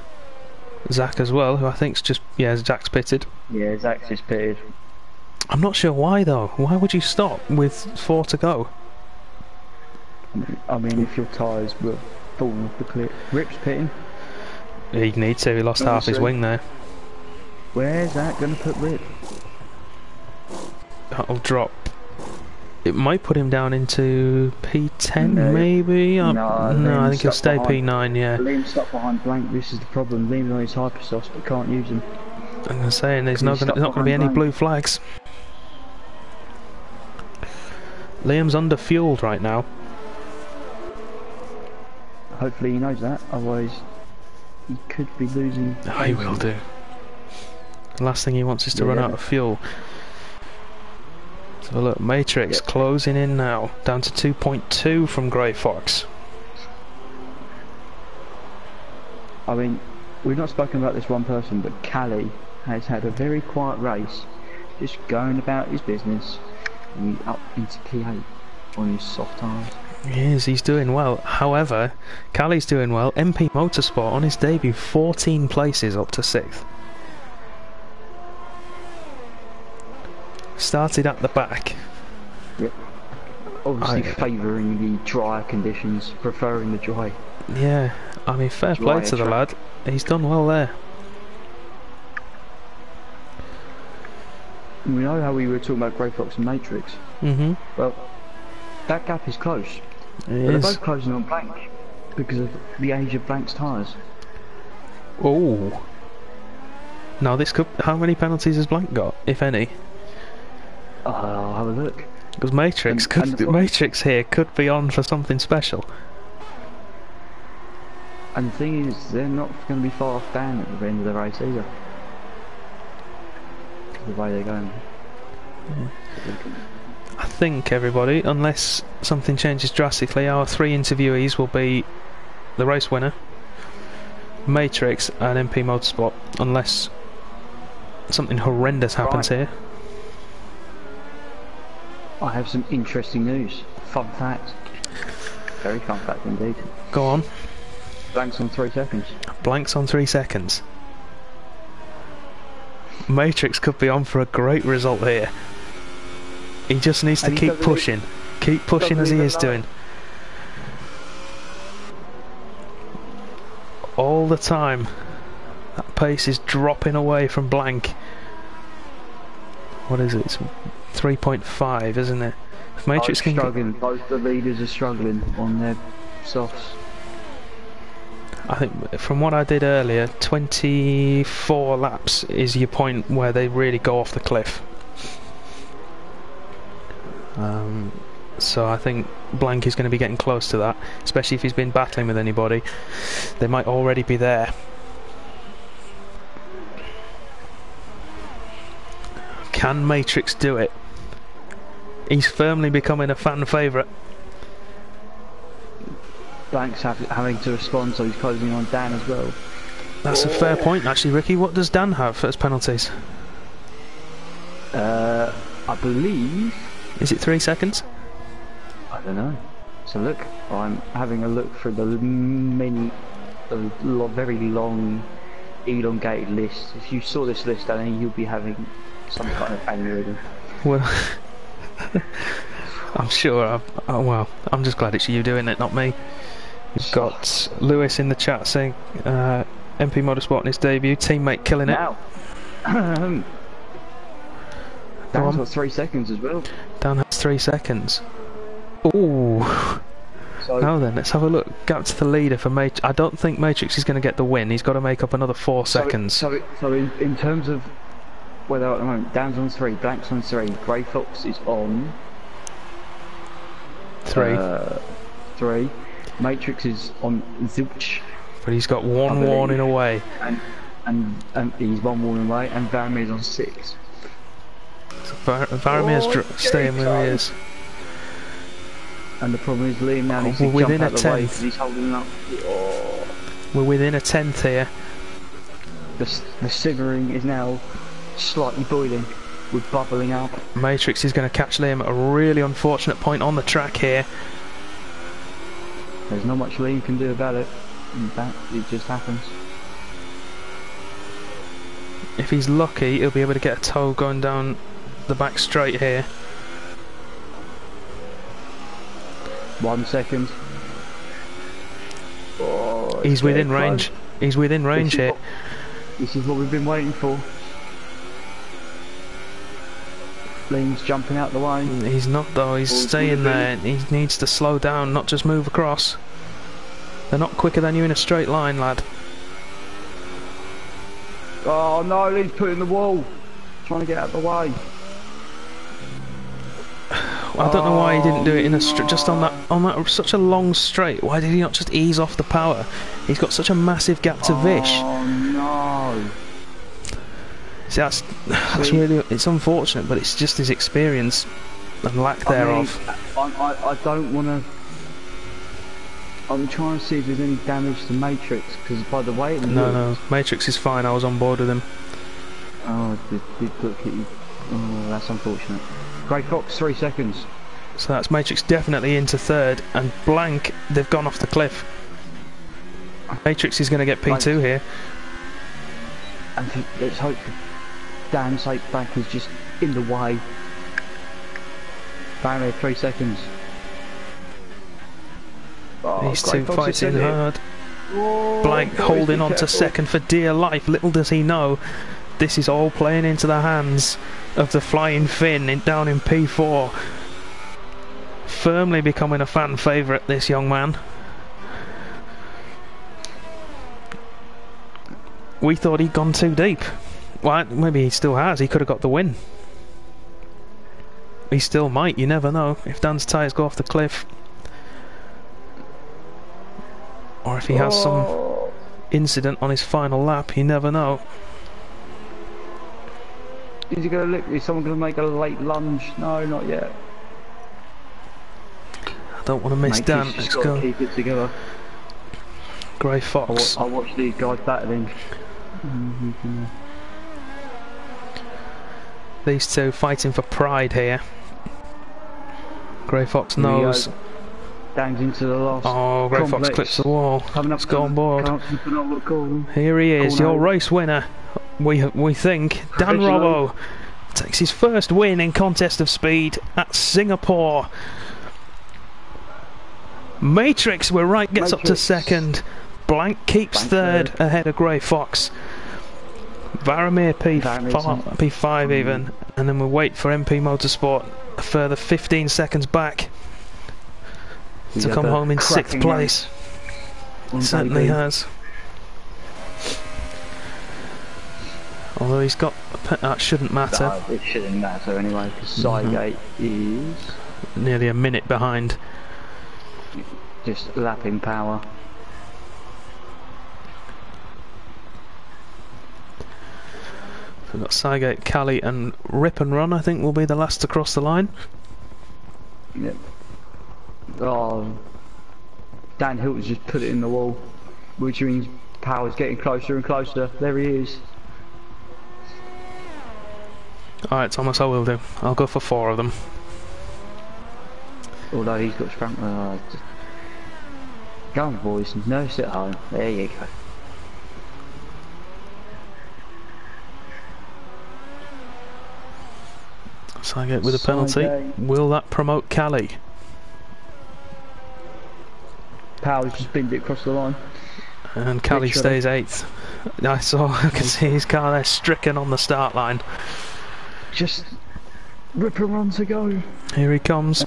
S1: Zach as well, who I think's just... Yeah, Zach's pitted.
S2: Yeah, Zach's just pitted.
S1: I'm not sure why though. Why would you stop with 4 to go?
S2: I mean, if your tyres were falling off the cliff. Rip's pitting.
S1: He'd need to. He lost half his wing there.
S2: Where's that going to put Rip?
S1: That'll drop. It might put him down into P10 maybe?
S2: No,
S1: I think he'll stay
S2: behind.
S1: P9, yeah.
S2: Liam's stuck behind Blank. This is the problem. Liam's on his Hypersofts but can't use them.
S1: I'm saying there's not going to be any blue flags. Liam's under fueled right now.
S2: Hopefully he knows that, otherwise he could be losing.
S1: Oh, he will do. The last thing he wants is to run out of fuel. So look, Matrix closing in now, down to 2.2 from Grey Fox.
S2: I mean, we've not spoken about this one person, but Callie has had a very quiet race, just going about his business, and he's up into P8 on his soft tyres.
S1: He is, he's doing well. However, Callie's doing well. MP Motorsport on his debut, 14 places up to 6th. Started at the back.
S2: Yep. Obviously favouring the dry conditions, preferring the dry.
S1: Yeah, I mean, fair play to the lad. He's done well there.
S2: We know how we were talking about Grey Fox and Matrix. Well, that gap is close. They're both closing on Blank because of the age of Blank's tyres.
S1: Oh. Now this could... How many penalties has Blank got, if any?
S2: I'll have a look.
S1: Because Matrix here could be on for something special.
S2: And the thing is, they're not going to be far off down at the end of the race either. The way they're going.
S1: Yeah. I think everybody, unless something changes drastically, our 3 interviewees will be the race winner, Matrix and MP Motorsport, unless something horrendous happens here.
S2: I have some interesting news. Fun fact. Very fun fact indeed.
S1: Go on.
S2: Blanks on 3 seconds.
S1: Blanks on 3 seconds. Matrix could be on for a great result here. He just needs to keep pushing. Keep pushing as he is doing. All the time. That pace is dropping away from Blank. What is it? It's 3.5, isn't it? If Matrix can
S2: struggling. Both the leaders are struggling on their softs.
S1: I think from what I did earlier, 24 laps is your point where they really go off the cliff. So I think Blank is going to be getting close to that, especially if he's been battling with anybody. They might already be there. Can Matrix do it? He's firmly becoming a fan favourite.
S2: Blank's having to respond, so he's closing on Dan as well.
S1: That's a fair point, actually, Ricky. What does Dan have as penalties?
S2: I believe...
S1: Is it 3 seconds?
S2: I don't know. So look, I'm having a look through the very long, elongated list. If you saw this list, I think you'll be having some kind of aneurysm.
S1: Well, I'm sure. Well, I'm just glad it's you doing it, not me. We've got Lewis in the chat saying MP Motorsport in his debut, teammate killing it.
S2: Now, Dan's got 3 seconds as well.
S1: Dan has 3 seconds. Ooh.
S2: So,
S1: now then, let's have a look. Gap to the leader for Matrix. I don't think Matrix is going to get the win. He's got to make up another 4 seconds.
S2: So in terms of where they're at the moment, Dan's on 3, Blank's on 3, Grey Fox is on 3. Matrix is on Zilch.
S1: But he's got one warning away.
S2: And he's 1 warning away, and Varamir's on 6.
S1: So Varamir's staying where he is.
S2: And the problem is Liam now needs to jump out the way because he's holding up. Oh.
S1: We're within a 10th here.
S2: The simmering is now slightly boiling with bubbling up.
S1: Matrix is going to catch Liam at a really unfortunate point on the track here.
S2: There's not much Liam can do about it. It just happens.
S1: If he's lucky, he'll be able to get a tow going down the back straight here.
S2: 1 second. Oh,
S1: he's within range. He's within range here.
S2: This is what we've been waiting for. Liam's jumping out the way.
S1: He's not though, he's staying there. He needs to slow down, not just move across. They're not quicker than you in a straight line, lad.
S2: Oh no, Liam's putting the wall. Trying to get out of the way.
S1: I don't know why he didn't do it in a just on that such a long straight. Why did he not just ease off the power? He's got such a massive gap to Vish.
S2: Oh no!
S1: See, that's really, it's unfortunate, but it's just his experience and lack thereof.
S2: I don't want to. I'm trying to see if there's any damage to Matrix, because by the way it looks...
S1: No, Matrix is fine. I was on board with him.
S2: Oh, did look at you. Oh, that's unfortunate. Grey Fox, 3 seconds.
S1: So that's Matrix definitely into 3rd, and Blank, they've gone off the cliff. Matrix is going to get P2 here.
S2: And let's hope for Dan's sake Blank is just in the way. Barry, 3 seconds. Oh,
S1: these two fighting hard. Blank holding on to 2nd for dear life. Little does he know, this is all playing into the hands of the Flying Finn down in P4. Firmly becoming a fan favourite, this young man. We thought he'd gone too deep. Well, maybe he still has. He could have got the win. He still might, you never know. If Dan's tyres go off the cliff, or if he has some incident on his final lap, you never know.
S2: Is he going to look? Is someone going to make a late lunge? No, not yet.
S1: I don't want to miss Dan. Let's go.
S2: Keep it together.
S1: Grey Fox.
S2: I watch these guys battling.
S1: These two fighting for pride here. Grey Fox knows.
S2: Dan's into the last.
S1: Oh, Grey Fox clips the wall. Let's go on board. Here he is, your race winner. We think Dan Robbo takes his first win in Contest of Speed at Singapore. Matrix, we're right, gets up to 2nd. Blank keeps 3rd ahead of Grey Fox. Varamir P5 even. And then we'll wait for MP Motorsport a further 15 seconds back to come home in 6th place. Certainly has. Although he's got that shouldn't matter.
S2: No, it shouldn't matter anyway, because Sygate is
S1: nearly a minute behind.
S2: Just lapping power.
S1: We've got Sygate, Cali and Rip and Run, I think, will be the last to cross the line.
S2: Yep. Oh, Dan Hilton's just put it in the wall, which means power's getting closer and closer. There he is.
S1: Alright, Thomas, I will do. I'll go for 4 of them.
S2: Although he's got sprung. Go on, boys, nurse at home. There you go.
S1: Sygate with a penalty.
S2: Sygate.
S1: Will that promote Cali?
S2: Power's just binned it across the line.
S1: And Cali stays 8th. I can see his car there stricken on the start line.
S2: Just Rip and Run to go.
S1: Here he comes.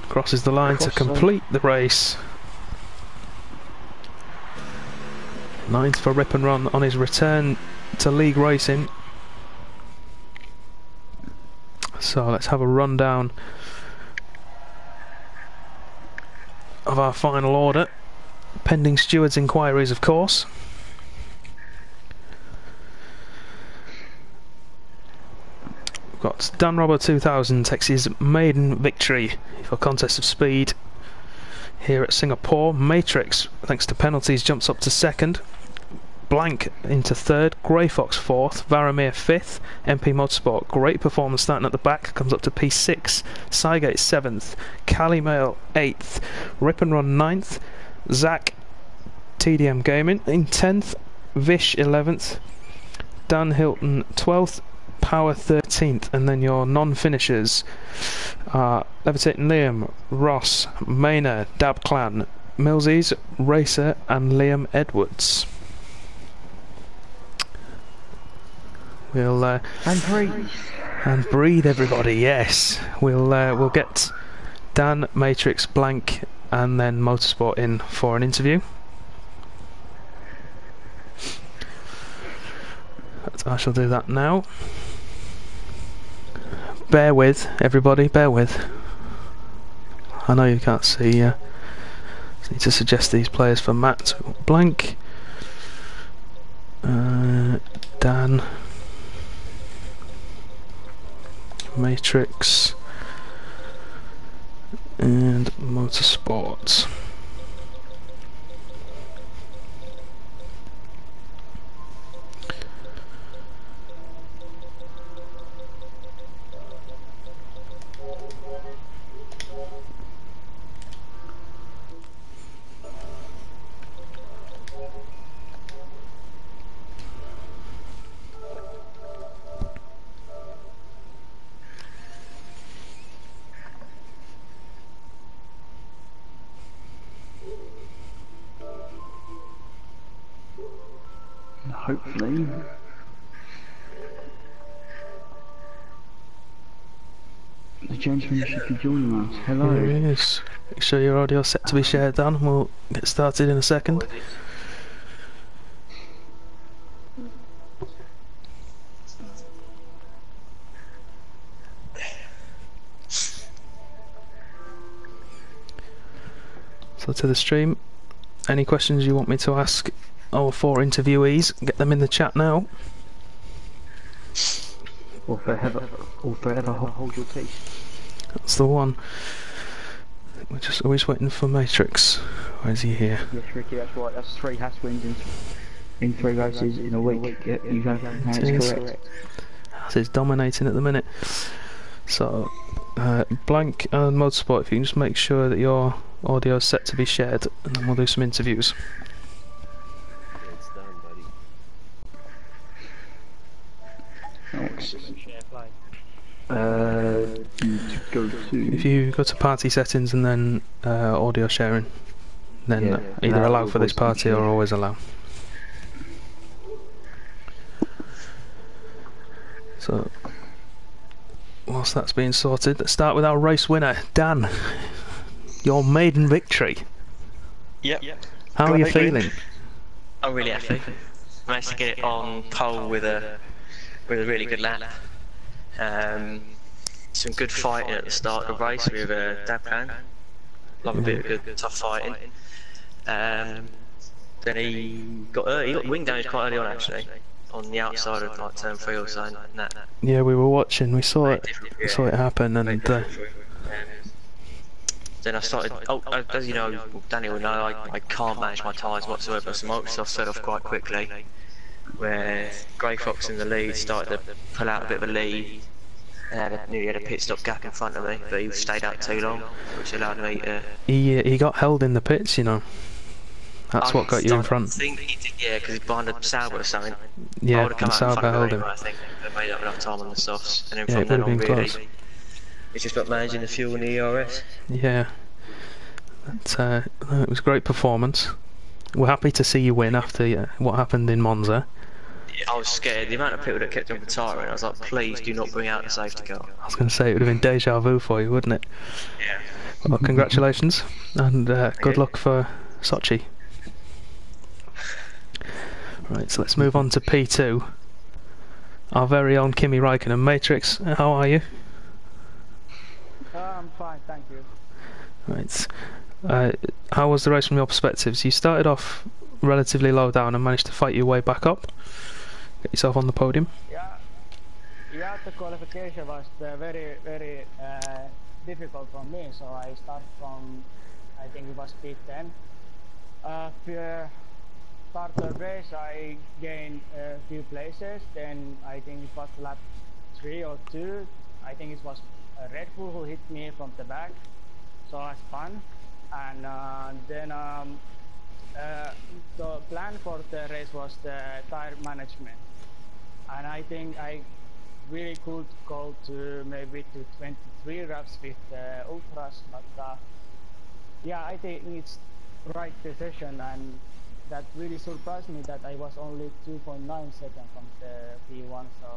S1: Crosses the line to complete the race. 9th for Rip and Run on his return to league racing. So let's have a rundown of our final order, pending stewards' inquiries, of course. We've got Dan Robbo 2000 takes his maiden victory for Contest of Speed here at Singapore. Matrix, thanks to penalties, jumps up to 2nd. Blank into 3rd, Grey Fox 4th, Varamir 5th, MP Motorsport, great performance starting at the back, comes up to P6, Sygate 7th, Cali Mail 8th, Rip and Run 9th, Zach TDM Gaming in 10th, Vish 11th, Dan Hilton 12th, Power 13th, and then your non-finishers are Levitating Liam, Ross, Maynard, Dab Clan, Millsies, Racer and Liam Edwards. We'll
S2: and breathe.
S1: And breathe, everybody. Yes, we'll get Dan, Matrix, Blank, and then Motorsport in for an interview. I shall do that now. Bear with, everybody. Bear with. I know you can't see. I need to suggest these players for Matt. Blank, Dan, Matrix and Motorsport.
S2: Hopefully. The gentleman should be joining us. Hello.
S1: Here he is. Make sure your audio is set to be shared, Dan, and we'll get started in a second. So to the stream, any questions you want me to ask our 4 interviewees, get them in the chat now.
S2: Or forever hold your peace.
S1: That's the one. We're just always waiting for Matrix. Why is he here?
S2: Yes, Ricky, that's right. That's 3 Haas wins in 3 races in a week. Yep, you go. That's correct.
S1: He's dominating at the minute. So, Blank and Motorsport, if you can just make sure that your audio is set to be shared, and then we'll do some interviews. If you go to party settings and then audio sharing, then either allow for this party or always allow. So, whilst that's being sorted, let's start with our race winner, Dan. Your maiden victory.
S3: Yep.
S1: How are you feeling?
S3: I'm really happy. Managed to get it on pole with a really good lap. Some good fighting at the start of the race with Dabcan. Love a bit of good tough fighting. Then he got wing damage quite early on actually, on the outside of like turn 3 or so.
S1: Yeah, we were watching. We saw it. Saw it happen, and
S3: then I started. As you know, Danny will know, I can't manage my tyres whatsoever. So my stuff set off quite quickly. Where Grey Fox in the lead started to pull out a bit of a lead. Nearly had a pit stop gap in front of me, but he stayed out too long, which allowed me to.
S1: He got held in the pits, you know. That's what got you in front.
S3: I think he did, yeah, because he's behind a Sauber or something.
S1: Yeah,
S3: I would have come
S1: and
S3: out in
S1: Sauber
S3: front
S1: held
S3: of him.
S1: him.
S3: I think they made up enough time on the softs, and then
S1: Yeah,
S3: from then on,
S1: been
S3: really,
S1: close.
S3: it's just about managing the fuel and the ERS.
S1: Yeah, it was a great performance. We're happy to see you win after what happened in Monza.
S3: I was scared. The amount of people that kept on retiring, I was like, please do not bring out the safety car.
S1: I was going to say, it would have been deja vu for you, wouldn't it?
S3: Yeah.
S1: Well, congratulations, and good luck for Sochi. Right, so let's move on to P2. Our very own Kimi Räikkönen. Matrix, how are you?
S4: I'm fine, thank you.
S1: Right. How was the race from your perspectives? You started off relatively low down and managed to fight your way back up. Get yourself on the podium.
S4: Yeah, the qualification was very difficult for me. So I start from, I think it was P10. Start the race, I gained a few places. Then I think it was lap 3 or 2. I think it was Red Bull who hit me from the back. So it was fun. And then the plan for the race was the tire management. And I think I really could go to maybe to 23 laps with the ultras, but yeah, I think it's right decision, and that really surprised me that I was only 2.9 seconds from the P1, so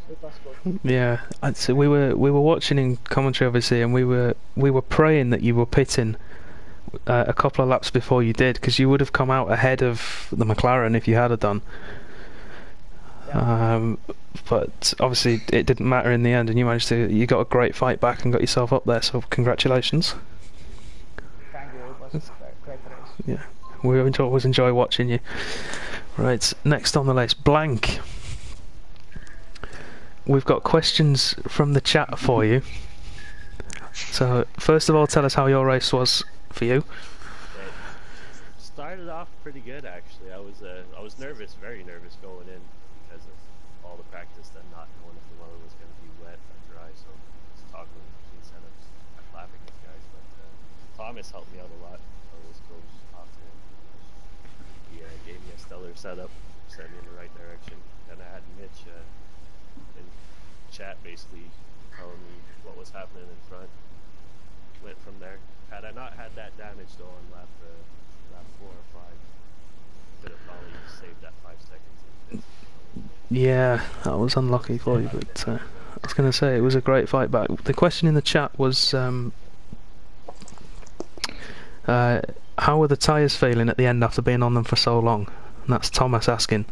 S4: it was good.
S1: Yeah, so we were watching in commentary obviously, and we were praying that you were pitting a couple of laps before you did, because you would have come out ahead of the McLaren if you had done.
S4: Yeah.
S1: But obviously it didn't matter in the end, and you got a great fight back and got yourself up there, so congratulations.
S4: Thank you, it was a great race.
S1: Yeah, we always enjoy watching you. Right, next on the list, Blank. We've got questions from the chat for you. So first of all, tell us how your race was for you.
S5: Started off pretty good actually. I was nervous, very nervous going in because of all the practice, then not knowing if the weather was going to be wet or dry. So just toggling between setups, laughing with guys. But Thomas helped me out a lot. I always goes off to him. He gave me a stellar setup, sent me in the right direction. And I had Mitch in chat basically telling me what was happening in front. Went from there. Had I not had that damage though on lap 4 or 5, could have probably saved that 5 seconds.
S1: Yeah, that was unlucky for you, but I was going to say it was a great fight back. The question in the chat was how were the tyres feeling at the end after being on them for so long? And that's Thomas asking.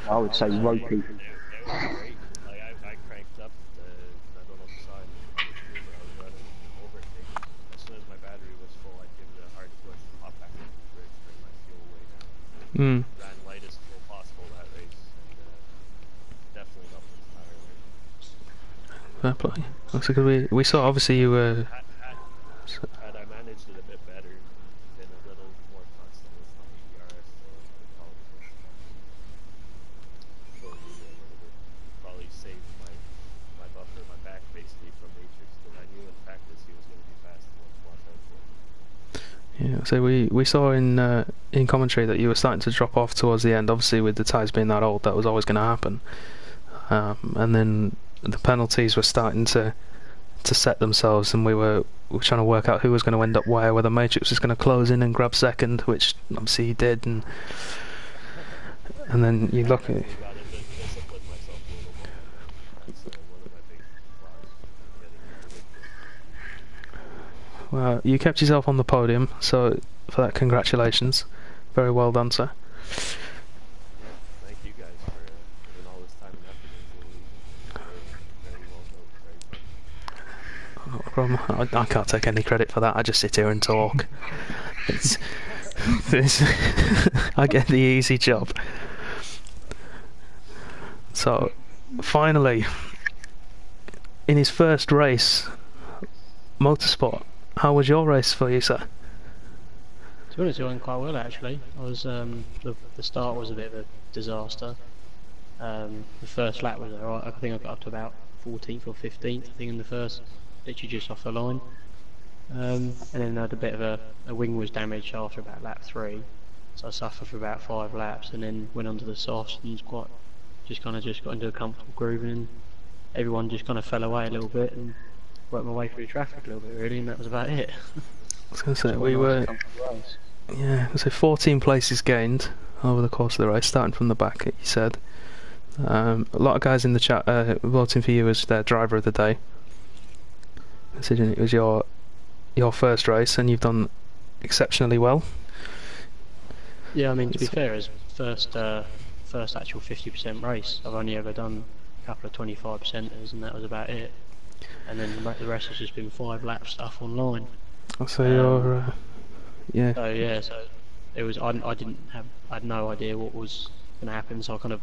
S2: I would say ropey.
S5: They were great. Like I cranked up I don't know if you saw it on the stream, but I was running overtake. As soon as my battery was full, I'd give it a hard push, hop back into the bridge, bring my fuel way down. Ran light as fuel possible that race, and definitely helped with the tire wear.
S1: Fair play. Because we saw obviously you were.
S5: Had I managed it a bit better, been a little more constant with my ERS, probably saved my buffer, my back basically from Matrix, because I knew in practice he was going to be fast and want to watch out for him.
S1: Yeah, so we saw in commentary that you were starting to drop off towards the end. Obviously, with the tyres being that old, that was always going to happen. And then the penalties were starting to set themselves, and we were trying to work out who was going to end up whether Matrix was going to close in and grab second, which obviously he did, and then you look at it.
S5: Got to discipline myself a little
S1: Well, you kept yourself on the podium, so for that, congratulations. Very well done, sir.
S5: Thank you guys for putting all this time and effort into the league. Very well done. Very
S1: Not a problem. I can't take any credit for that. I just sit here and talk. it's, I get the easy job. So, finally, in his first race, motorsport, how was your race for you, sir?
S6: To be honest, it went quite well actually. I was the start was a bit of a disaster. The first lap was alright. I think I got up to about 14th or 15th. I think in the first, literally just off the line. And then I had a bit of a wing was damaged after about lap 3, so I suffered for about 5 laps, and then went onto the softs and just got into a comfortable groove, and then everyone just kind of fell away a little bit and worked my way through the traffic a little bit really, and that was about it.
S1: I was going to say, we were... Yeah, so 14 places gained over the course of the race, starting from the back, you said. A lot of guys in the chat voting for you as their driver of the day, considering it was your first race, and you've done exceptionally well.
S6: Yeah, I mean, to be fair, as first actual 50% race, I've only ever done a couple of 25%ers, and that was about it. And then the rest has just been 5 lap stuff online.
S1: So you're... yeah.
S6: So yeah, so it was. I had no idea what was going to happen. So I kind of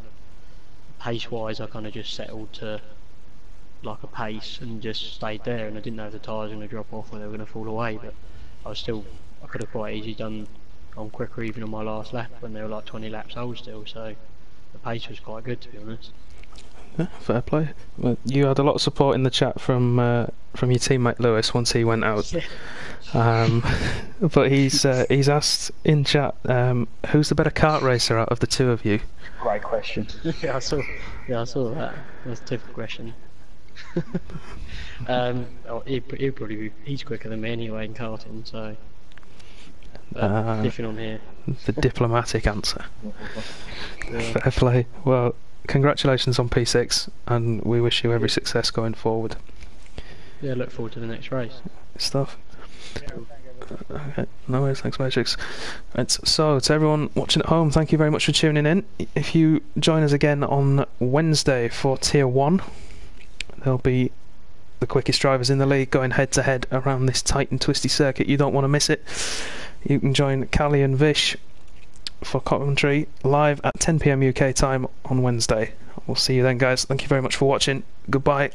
S6: pace-wise, I kind of just settled to like a pace and just stayed there. And I didn't know if the tyres were going to drop off or they were going to fall away. But I could have quite easily gone quicker even on my last lap when they were like 20 laps old still. So the pace was quite good, to be honest.
S1: Yeah, fair play. Well, you had a lot of support in the chat from your teammate Lewis once he went out. But he's asked in chat, who's the better kart racer out of the two of you?
S2: Great question.
S6: Yeah, I saw that. That's a typical question. He'd probably he's quicker than me anyway in karting, so different on here.
S1: The diplomatic answer.
S6: Yeah.
S1: Fair play. Well, congratulations on P6, and we wish you every success going forward.
S6: Yeah, look forward to the next race.
S1: Stuff. Okay, no worries, thanks Matrix. Right, so to everyone watching at home, thank you very much for tuning in. If you join us again on Wednesday for Tier 1, there'll be the quickest drivers in the league going head to head around this tight and twisty circuit. You don't want to miss it. You can join Callie and Vish for commentary live at 10 PM UK time on Wednesday. We'll see you then, guys. Thank you very much for watching. Goodbye.